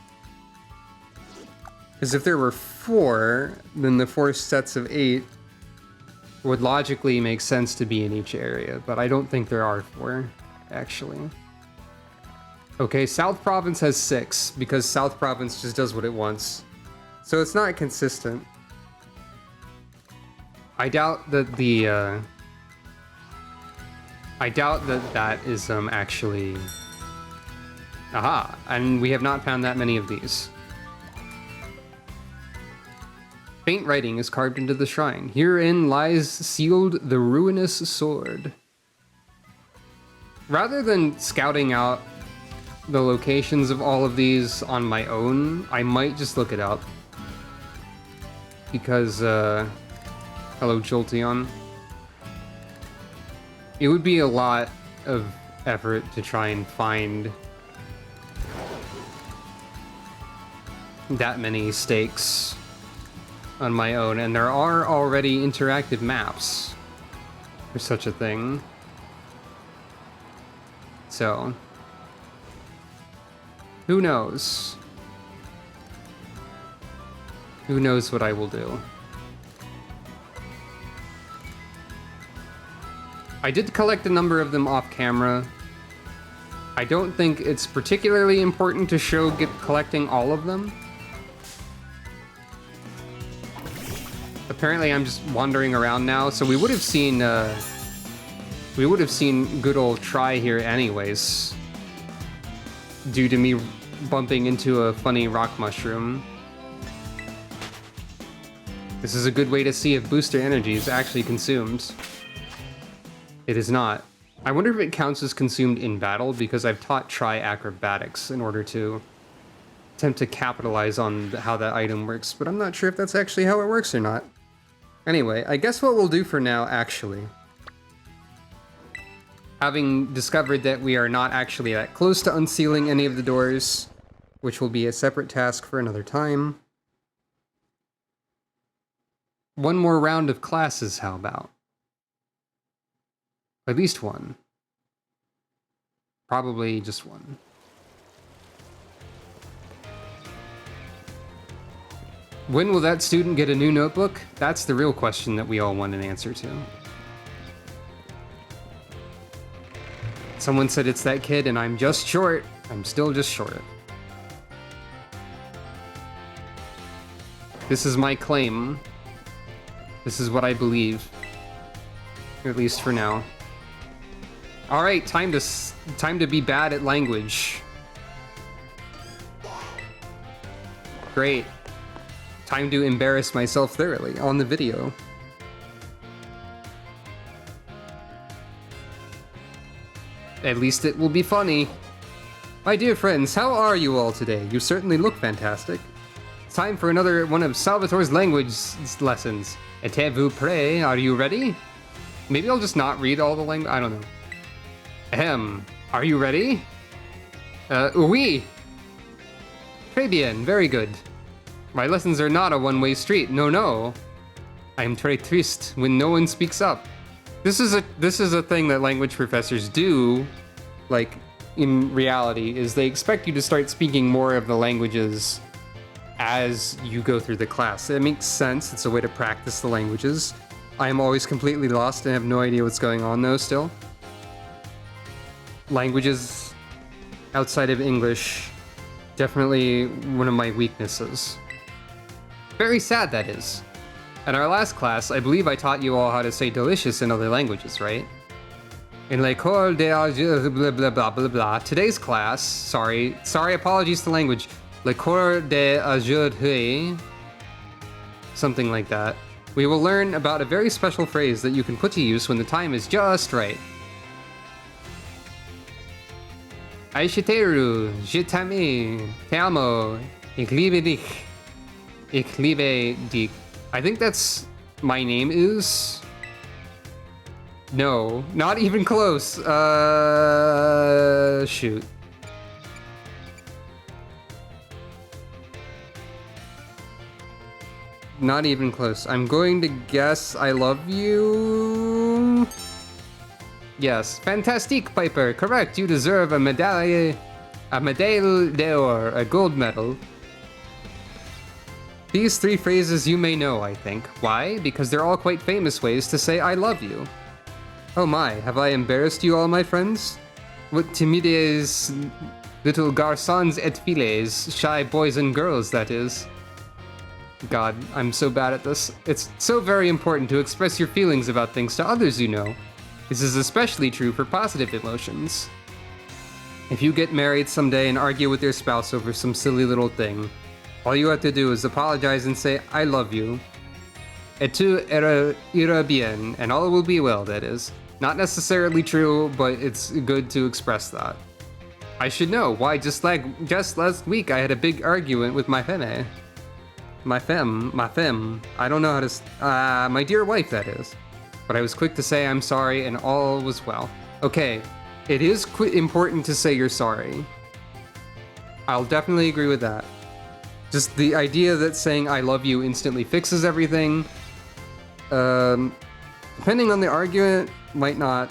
Because if there were 4, then the 4 sets of 8 would logically make sense to be in each area, but I don't think there are 4, actually. Okay, South Province has 6, because South Province just does what it wants. So it's not consistent. I doubt that the, I doubt that that is, actually... Aha! And we have not found that many of these. Faint writing is carved into the shrine. Herein lies sealed the ruinous sword. Rather than scouting out the locations of all of these on my own, I might just look it up. Because, hello, Jolteon. It would be a lot of effort to try and find that many stakes on my own, and there are already interactive maps for such a thing. So, who knows? Who knows what I will do? I did collect a number of them off camera. I don't think it's particularly important to show collecting all of them. Apparently I'm just wandering around now, so we would have seen good old Try here anyways, due to me bumping into a funny rock mushroom. This is a good way to see if booster energy is actually consumed. It is not. I wonder if it counts as consumed in battle, because I've taught Try acrobatics in order to attempt to capitalize on how that item works, but I'm not sure if that's actually how it works or not. Anyway, I guess what we'll do for now, actually, having discovered that we are not actually that close to unsealing any of the doors, which will be a separate task for another time. One more round of classes, how about? At least one. Probably just one. When will that student get a new notebook? That's the real question that we all want an answer to. Someone said it's that kid, and I'm just short. I'm still just short. This is my claim. This is what I believe. At least for now. Alright, time to be bad at language. Great. Time to embarrass myself thoroughly on the video. At least it will be funny. My dear friends, how are you all today? You certainly look fantastic. It's time for another one of Salvatore's language lessons. Êtes-vous prêt? Are you ready? Maybe I'll just not read all the language. I don't know. Ahem. Are you ready? Oui. Très bien. Very good. My lessons are not a one-way street. No, no. I am très triste when no one speaks up. This is a thing that language professors do, like, in reality, is they expect you to start speaking more of the languages as you go through the class. It makes sense. It's a way to practice the languages. I am always completely lost and have no idea what's going on though still. Languages outside of English, definitely one of my weaknesses. Very sad, that is. In our last class, I believe I taught you all how to say delicious in other languages, right? In l'école de blah blah blah blah blah. Today's class, sorry, apologies to language. L'école d'aujourd'hui, something like that. We will learn about a very special phrase that you can put to use when the time is just right. Aishiteru, je t'aime, te amo, ich liebe dich. Ich liebe dich. I think that's my name is. No, not even close. Shoot. Not even close. I'm going to guess I love you. Yes, fantastique, Piper. Correct. You deserve a médaille d'or, a gold medal. These three phrases you may know, I think. Why? Because they're all quite famous ways to say I love you. Oh my, have I embarrassed you all, my friends? What timides little garçons et filles, shy boys and girls, that is. God, I'm so bad at this. It's so very important to express your feelings about things to others you know. This is especially true for positive emotions. If you get married someday and argue with your spouse over some silly little thing, all you have to do is apologize and say, I love you. Et tout ira bien, and all will be well, that is. Not necessarily true, but it's good to express that. I should know. Why, just last week I had a big argument with my femme. My femme. I don't know how to... my dear wife, that is. But I was quick to say I'm sorry and all was well. Okay, it is important to say you're sorry. I'll definitely agree with that. Just the idea that saying I love you instantly fixes everything, depending on the argument, might not.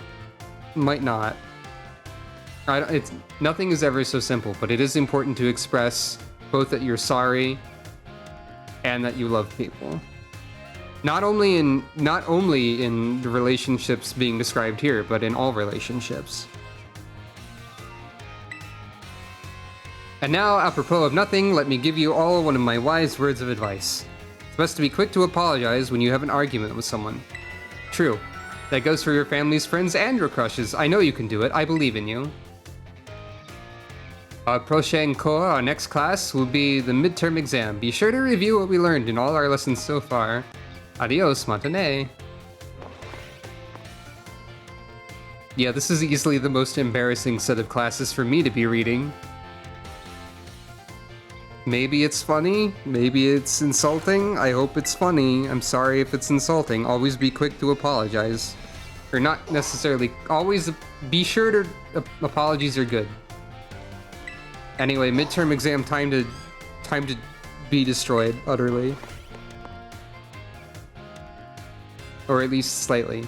Nothing is ever so simple, but it is important to express both that you're sorry and that you love people. Not only in the relationships being described here, but in all relationships. And now, apropos of nothing, let me give you all one of my wise words of advice. It's best to be quick to apologize when you have an argument with someone. True. That goes for your family's friends and your crushes. I know you can do it. I believe in you. Our prochain cours, our next class, will be the midterm exam. Be sure to review what we learned in all our lessons so far. Adios, Montané. Yeah, this is easily the most embarrassing set of classes for me to be reading. Maybe it's funny, maybe it's insulting. I hope it's funny. I'm sorry if it's insulting. Always be quick to apologize. Or not necessarily, always be sure to, apologies are good. Anyway, midterm exam, time to be destroyed utterly. Or at least slightly.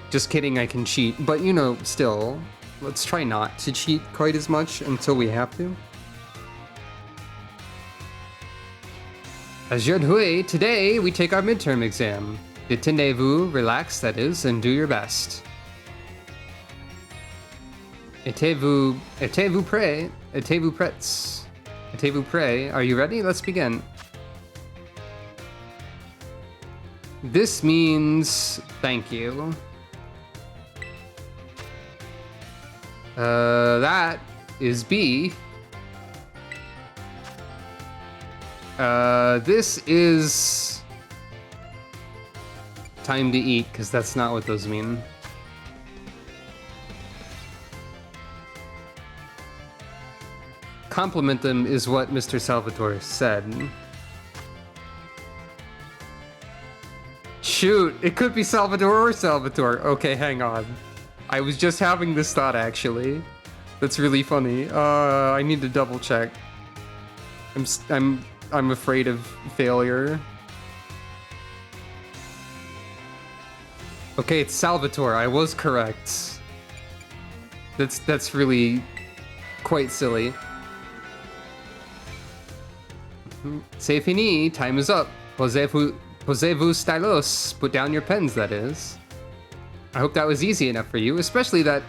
Just kidding, I can cheat, but you know, still, let's try not to cheat quite as much until we have to. Aujourd'hui, today we take our midterm exam. Détendez-vous, relax that is, and do your best. Êtes-vous prêt? Êtes-vous prêts? Êtes-vous prêt? Are you ready? Let's begin. This means thank you. That is B. This is time to eat, because that's not what those mean. Compliment them is what Mr. Salvatore said. Shoot, it could be Salvador or Salvatore. Okay, hang on. I was just having this thought, actually. That's really funny. I need to double check. I'm afraid of failure. Okay, it's Salvatore. I was correct. That's really quite silly. C'est fini. Time is up. Posez-vous stylos. Put down your pens, that is. I hope that was easy enough for you, especially that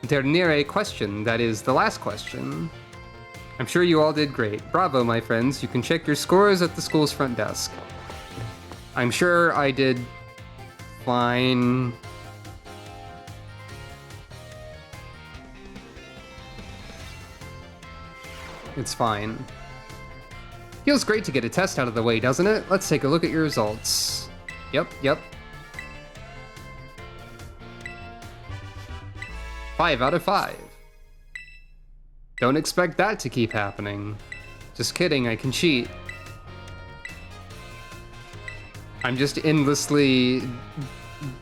derniere question, that is, the last question. I'm sure you all did great. Bravo, my friends. You can check your scores at the school's front desk. I'm sure I did fine. It's fine. Feels great to get a test out of the way, doesn't it? Let's take a look at your results. Yep. 5 out of 5. Don't expect that to keep happening. Just kidding, I can cheat. I'm just endlessly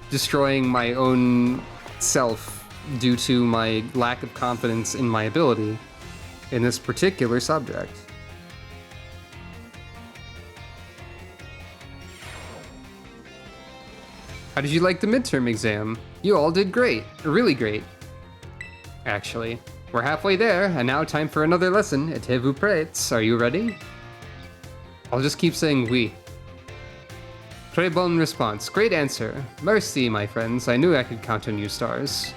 destroying my own self due to my lack of confidence in my ability in this particular subject. How did you like the midterm exam? You all did great. Really great. Actually. We're halfway there, and now time for another lesson. Êtes-vous prêts? Are you ready? I'll just keep saying oui. Très bonne response. Great answer. Merci, my friends. I knew I could count on you stars.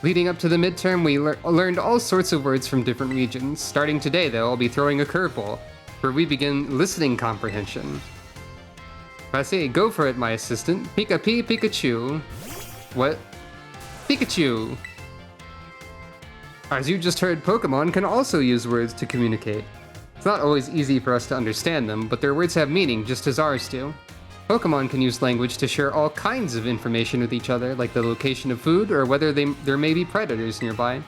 Leading up to the midterm, we learned all sorts of words from different regions. Starting today, though, I'll be throwing a curveball, where we begin listening comprehension. Vas-y, go for it, my assistant. Pikachu. What? Pikachu! As you just heard, Pokemon can also use words to communicate. It's not always easy for us to understand them, but their words have meaning just as ours do. Pokemon can use language to share all kinds of information with each other, like the location of food or whether there may be predators nearby.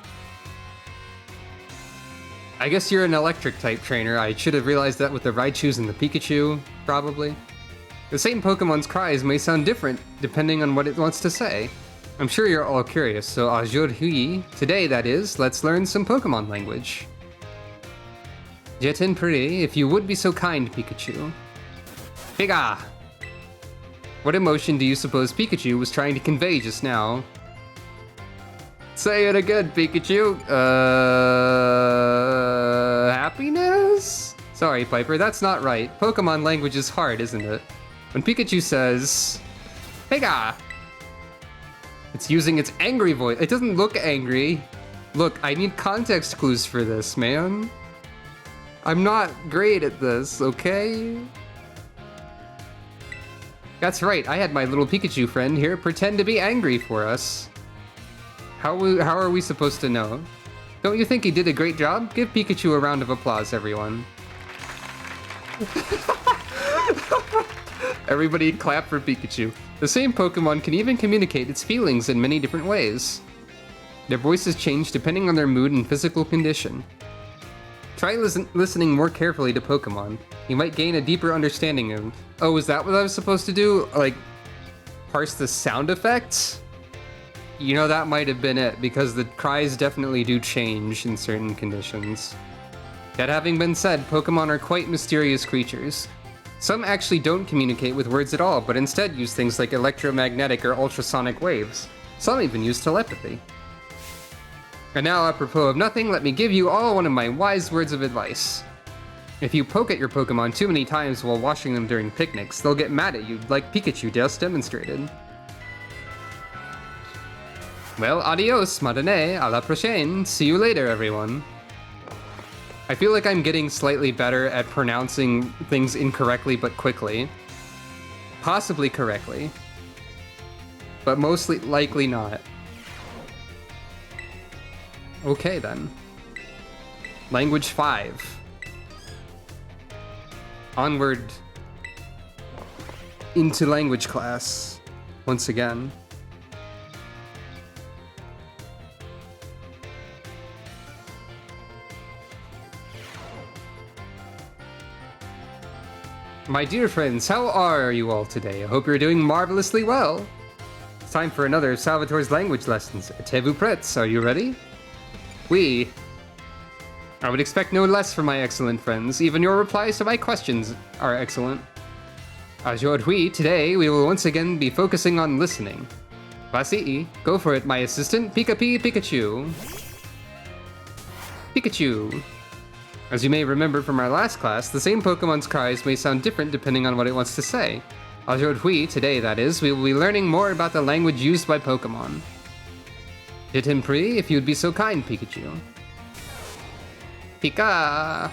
I guess you're an electric type trainer. I should have realized that with the Raichus and the Pikachu, probably. The same Pokemon's cries may sound different depending on what it wants to say. I'm sure you're all curious, so aujourd'hui, today that is, let's learn some Pokemon language. Je t'en prie, if you would be so kind, Pikachu. Pika! What emotion do you suppose Pikachu was trying to convey just now? Say it again, Pikachu. Happiness? Sorry, Piper, that's not right. Pokemon language is hard, isn't it? When Pikachu says, Pika! It's using its angry voice. It doesn't look angry. Look, I need context clues for this, man. I'm not great at this, okay? That's right, I had my little Pikachu friend here pretend to be angry for us. How are we supposed to know? Don't you think he did a great job? Give Pikachu a round of applause, everyone. Everybody clap for Pikachu. The same Pokemon can even communicate its feelings in many different ways. Their voices change depending on their mood and physical condition. Try listening more carefully to Pokemon. You might gain a deeper understanding of... Oh, is that what I was supposed to do? Like, parse the sound effects? You know, that might have been it, because the cries definitely do change in certain conditions. That having been said, Pokemon are quite mysterious creatures. Some actually don't communicate with words at all, but instead use things like electromagnetic or ultrasonic waves. Some even use telepathy. And now, apropos of nothing, let me give you all one of my wise words of advice. If you poke at your Pokemon too many times while washing them during picnics, they'll get mad at you, like Pikachu just demonstrated. Well, adios, madane, à la prochaine. See you later, everyone. I feel like I'm getting slightly better at pronouncing things incorrectly but quickly. Possibly correctly. But mostly likely not. Okay then. Language 5. Onward into language class once again. My dear friends, how are you all today? I hope you're doing marvelously well. It's time for another Salvatore's language lessons. Êtes-vous prêts? Are you ready? Oui. I would expect no less from my excellent friends. Even your replies to my questions are excellent. Aujourd'hui, today, we will once again be focusing on listening. Vas-y, go for it, my assistant. Pikachu. Pikachu. As you may remember from our last class, the same Pokemon's cries may sound different depending on what it wants to say. Aujourd'hui, today that is, we will be learning more about the language used by Pokemon. Je t'en prie, if you would be so kind, Pikachu. Pika!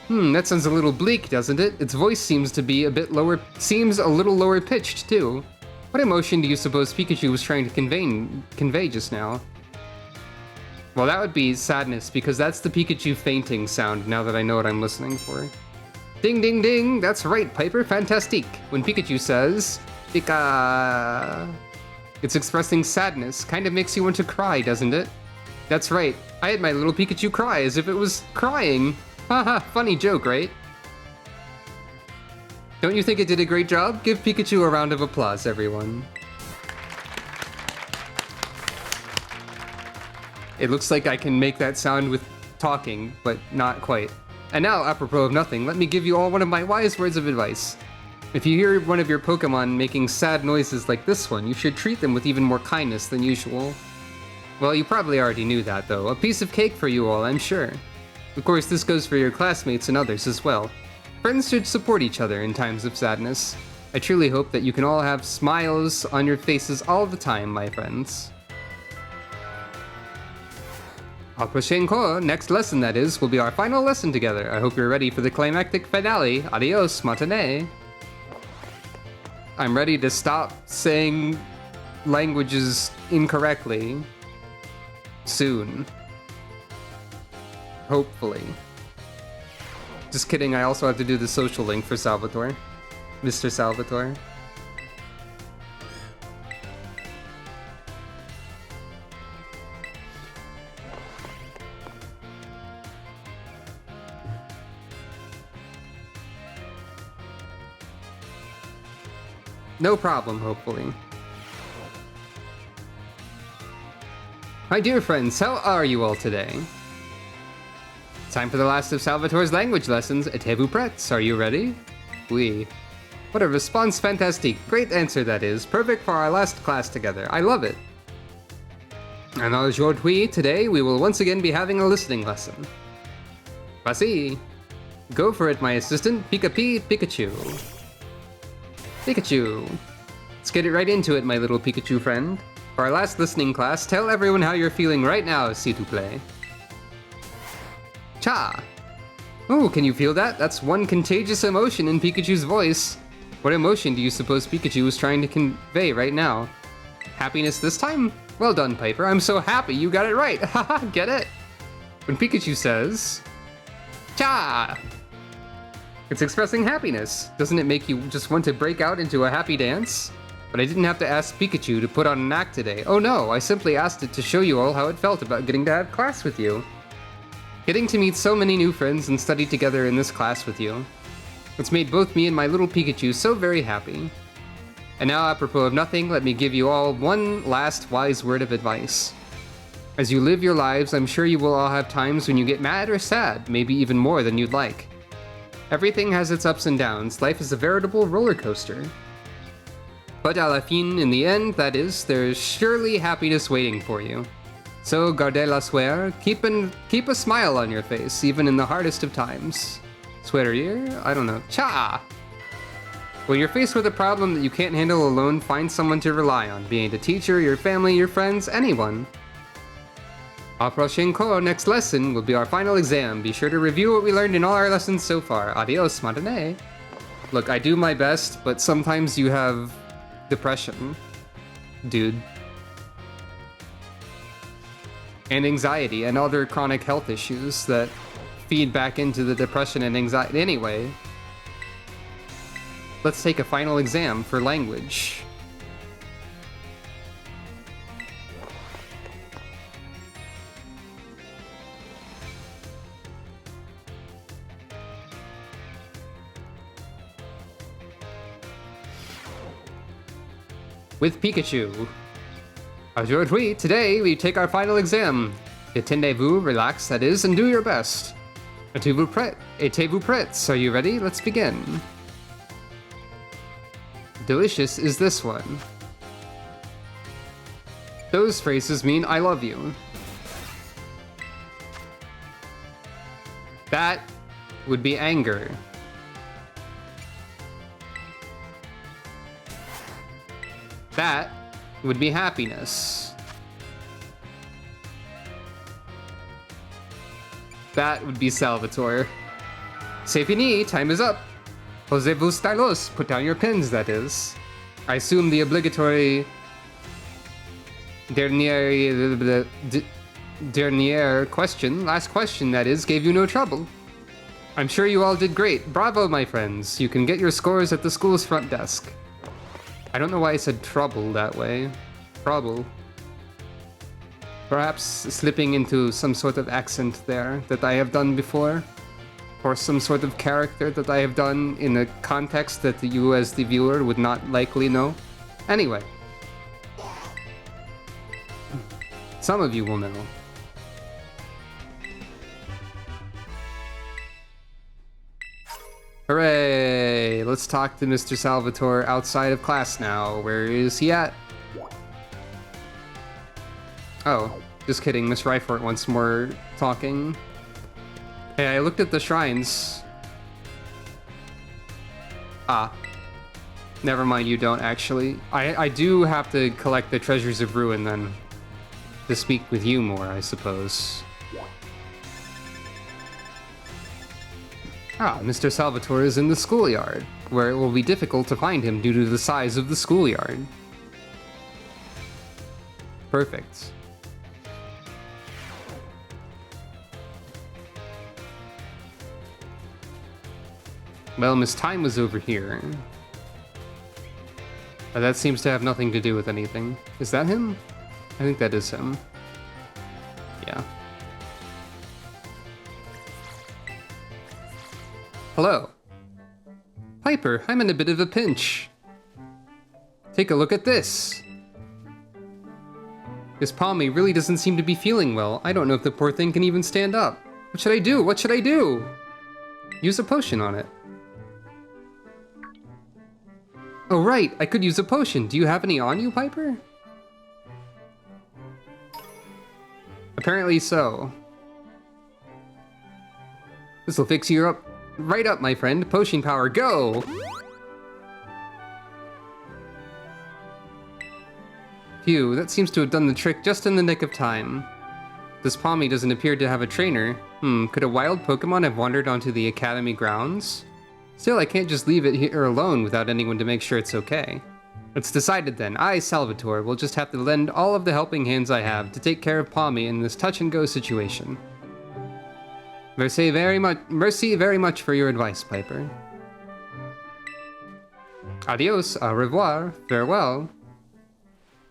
That sounds a little bleak, doesn't it? Its voice seems to be a little lower pitched, too. What emotion do you suppose Pikachu was trying to convey just now? Well, that would be sadness, because that's the Pikachu fainting sound, now that I know what I'm listening for. Ding ding ding, that's right, Piper, fantastique. When Pikachu says, Pika... It's expressing sadness, kind of makes you want to cry, doesn't it? That's right, I had my little Pikachu cry as if it was crying. Haha, funny joke, right? Don't you think it did a great job? Give Pikachu a round of applause, everyone. It looks like I can make that sound with talking, but not quite. And now, apropos of nothing, let me give you all one of my wise words of advice. If you hear one of your Pokemon making sad noises like this one, you should treat them with even more kindness than usual. Well, you probably already knew that, though. A piece of cake for you all, I'm sure. Of course, this goes for your classmates and others as well. Friends should support each other in times of sadness. I truly hope that you can all have smiles on your faces all the time, my friends. Au prochain cours, next lesson that is, will be our final lesson together. I hope you're ready for the climactic finale. Adios, matinee. I'm ready to stop saying languages incorrectly. Soon. Hopefully. Just kidding, I also have to do the social link for Salvatore. Mr. Salvatore. No problem, hopefully. My dear friends, how are you all today? Time for the last of Salvatore's language lessons. Êtes-vous prêts? Are you ready? Oui. What a response fantastique. Great answer that is. Perfect for our last class together. I love it. And aujourd'hui, today, we will once again be having a listening lesson. Voici. Go for it, my assistant. Pika-Pee, Pikachu. Pikachu. Let's get it right into it, my little Pikachu friend. For our last listening class, tell everyone how you're feeling right now, s'il vous plaît. Cha! Oh, can you feel that? That's one contagious emotion in Pikachu's voice. What emotion do you suppose Pikachu was trying to convey right now? Happiness this time? Well done, Piper. I'm so happy you got it right. Haha, get it? When Pikachu says, Cha! It's expressing happiness. Doesn't it make you just want to break out into a happy dance? But I didn't have to ask Pikachu to put on an act today. Oh no, I simply asked it to show you all how it felt about getting to have class with you. Getting to meet so many new friends and study together in this class with you. It's made both me and my little Pikachu so very happy. And now, apropos of nothing, let me give you all one last wise word of advice. As you live your lives, I'm sure you will all have times when you get mad or sad, maybe even more than you'd like. Everything has its ups and downs. Life is a veritable roller coaster. But à la fin, in the end, that is, there's surely happiness waiting for you. So, gardez la sourire, keep a smile on your face, even in the hardest of times. Sourire? I don't know. Cha! When you're faced with a problem that you can't handle alone, find someone to rely on, be it a teacher, your family, your friends, anyone. Au prochain cours, next lesson, will be our final exam. Be sure to review what we learned in all our lessons so far. Adios, matinee. Look, I do my best, but sometimes you have depression, dude. And anxiety and other chronic health issues that feed back into the depression and anxiety. Anyway, let's take a final exam for language. With Pikachu. Aujourd'hui, today, we take our final exam. Détendez-vous, relax, that is, and do your best. Êtes-vous prêt? Êtes-vous prêts? Are you ready? Let's begin. Delicious is this one. Those phrases mean I love you. That would be anger. That would be happiness. That would be Salvatore. Safini, time is up. Posez-vous stylos, put down your pens, that is. I assume the obligatory dernier question, last question that is, gave you no trouble. I'm sure you all did great. Bravo, my friends. You can get your scores at the school's front desk. I don't know why I said trouble that way. Trouble. Perhaps slipping into some sort of accent there that I have done before. Or some sort of character that I have done in a context that you as the viewer would not likely know. Anyway. Some of you will know. Hooray! Let's talk to Mr. Salvatore outside of class now. Where is he at? Oh, just kidding. Miss Ryfort wants more talking. Hey, I looked at the shrines. Ah. Never mind, you don't actually. I do have to collect the Treasures of Ruin then. To speak with you more, I suppose. Ah, Mr. Salvatore is in the schoolyard, where it will be difficult to find him due to the size of the schoolyard. Perfect. Well, Miss Time was over here. But that seems to have nothing to do with anything. Is that him? I think that is him. Yeah. Hello. Piper, I'm in a bit of a pinch. Take a look at this. This Palmy really doesn't seem to be feeling well. I don't know if the poor thing can even stand up. What should I do? What should I do? Use a potion on it. Oh right, I could use a potion. Do you have any on you, Piper? Apparently so. This'll fix you up. Right up, my friend. Potion power, go! Phew, that seems to have done the trick just in the nick of time. This Palmy doesn't appear to have a trainer. Could a wild Pokemon have wandered onto the Academy grounds? Still, I can't just leave it here alone without anyone to make sure it's okay. It's decided then. I, Salvatore, will just have to lend all of the helping hands I have to take care of Palmy in this touch-and-go situation. Mercy very much for your advice, Piper. Adios, au revoir, farewell.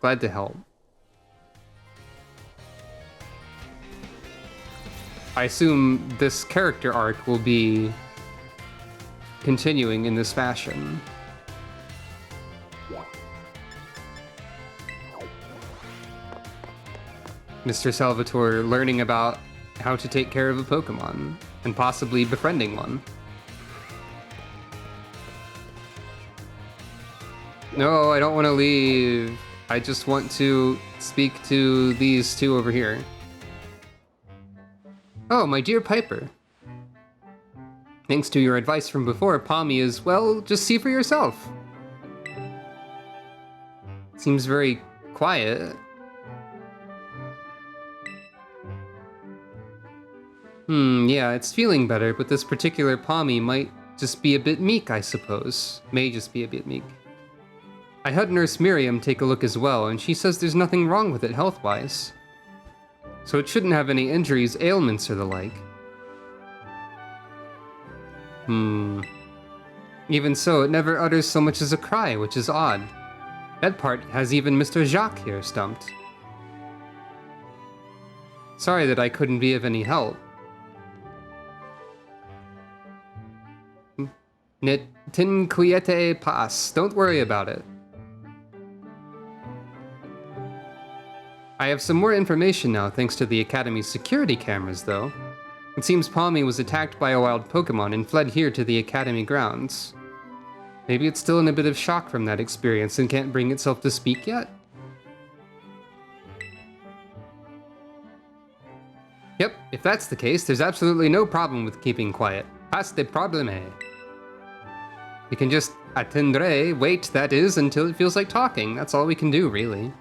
Glad to help. I assume this character arc will be continuing in this fashion. Mr. Salvatore learning about how to take care of a Pokemon, and possibly befriending one. No, I don't want to leave. I just want to speak to these two over here. Oh, my dear Piper. Thanks to your advice from before, Palmy is, well, just see for yourself. Seems very quiet. Yeah, it's feeling better, but this particular Palmy might just be a bit meek, I suppose. May just be a bit meek. I had Nurse Miriam take a look as well, and she says there's nothing wrong with it health-wise. So it shouldn't have any injuries, ailments, or the like. Even so, it never utters so much as a cry, which is odd. That part has even Mr. Jacques here stumped. Sorry that I couldn't be of any help. Ne t'inquiète pas. Don't worry about it. I have some more information now thanks to the Academy's security cameras, though. It seems Palmy was attacked by a wild Pokemon and fled here to the Academy grounds. Maybe it's still in a bit of shock from that experience and can't bring itself to speak yet? Yep, if that's the case, there's absolutely no problem with keeping quiet. Pas de problème. We can just attendre, wait, that is, until it feels like talking. That's all we can do, really.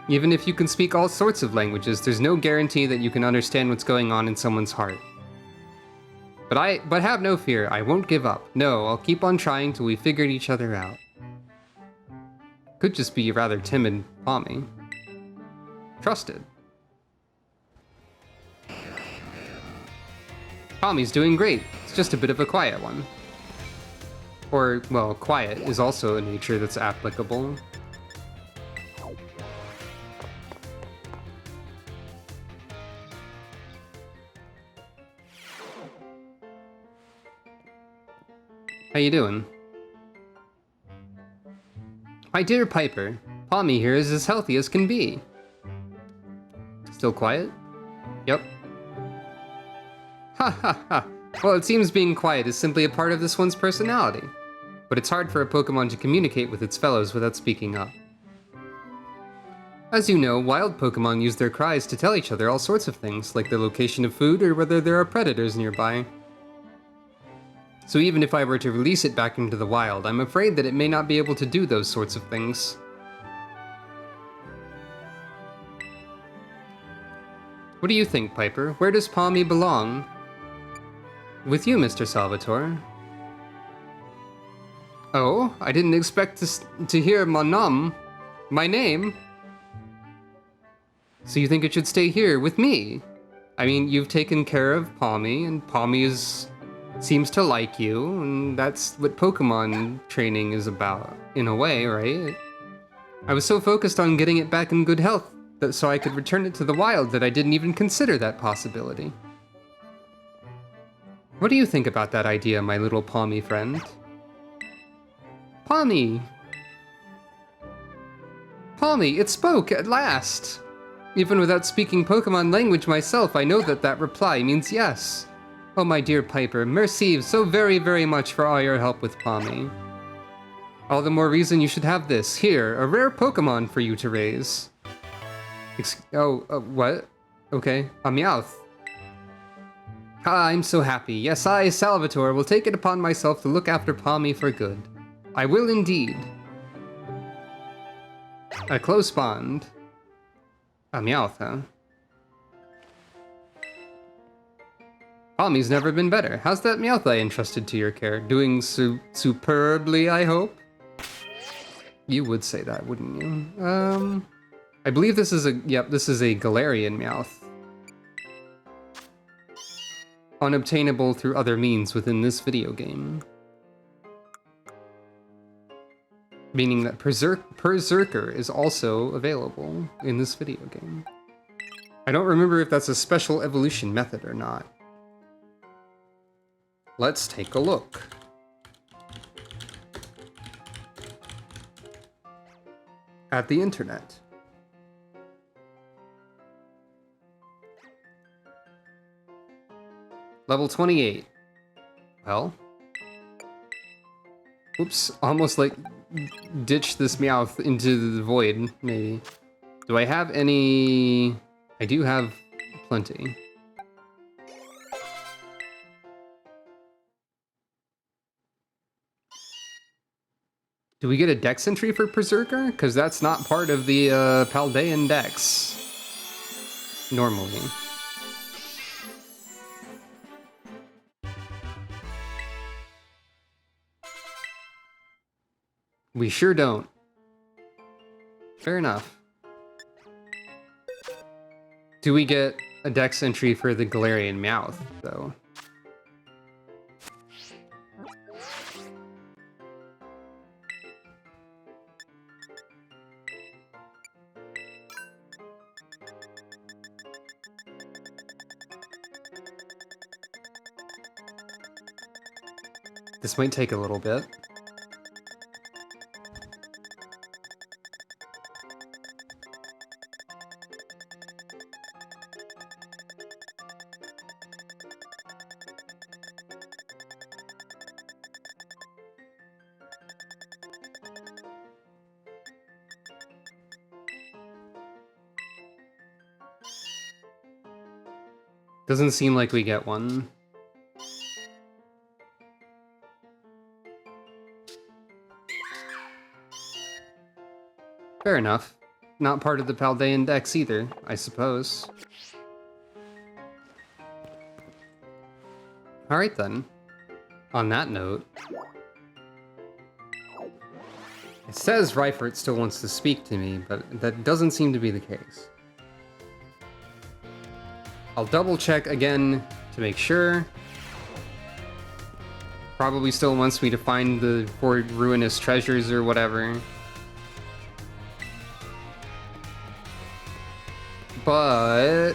Even if you can speak all sorts of languages, there's no guarantee that you can understand what's going on in someone's heart. But have no fear, I won't give up. No, I'll keep on trying till we figured each other out. Could just be rather timid Pommy. Trusted. Pommy's doing great. It's just a bit of a quiet one. Or, well, quiet is also a nature that's applicable. How you doing? My dear Piper, Pommy here is as healthy as can be. Still quiet? Yep. Ha ha ha. Well, it seems being quiet is simply a part of this one's personality. But it's hard for a Pokemon to communicate with its fellows without speaking up. As you know, wild Pokemon use their cries to tell each other all sorts of things, like the location of food or whether there are predators nearby. So even if I were to release it back into the wild, I'm afraid that it may not be able to do those sorts of things. What do you think, Piper? Where does Pommy belong? With you, Mr. Salvatore. Oh, I didn't expect to hear mon nom, my name. So you think it should stay here with me? I mean, you've taken care of Pommy, and Pommy seems to like you, and that's what Pokemon training is about, in a way, right? I was so focused on getting it back in good health so I could return it to the wild that I didn't even consider that possibility. What do you think about that idea, my little Pommy friend? Pommy! Pommy, it spoke at last! Even without speaking Pokemon language myself, I know that that reply means yes. Oh, my dear Piper, merci so very, very much for all your help with Pommy. All the more reason you should have this. Here, a rare Pokemon for you to raise. What? Okay, a Meowth. Ah, I'm so happy. Yes, I, Salvatore, will take it upon myself to look after Pommy for good. I will indeed. A close bond. A Meowth, huh? Pommy's never been better. How's that Meowth I entrusted to your care? Doing superbly, I hope? You would say that, wouldn't you? I believe this is this is a Galarian Meowth. Unobtainable through other means within this video game. Meaning that Berserker is also available in this video game. I don't remember if that's a special evolution method or not. Let's take a look. At the internet. Level 28. Well. Oops, almost like ditch this Meowth into the void, maybe. Do I have any? I do have plenty. Do we get a dex entry for Berserker? Because that's not part of the Paldean dex. Normally. We sure don't. Fair enough. Do we get a dex entry for the Galarian Meowth, though? This might take a little bit. Doesn't seem like we get one. Fair enough. Not part of the Paldean Dex either, I suppose. Alright then. On that note... It says Ryford still wants to speak to me, but that doesn't seem to be the case. I'll double check again to make sure. Probably still wants me to find the 4 ruinous treasures or whatever. But...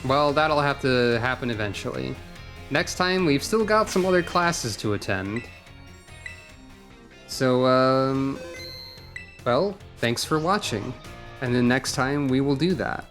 well, that'll have to happen eventually. Next time, we've still got some other classes to attend. So, well, thanks for watching. And then next time, we will do that.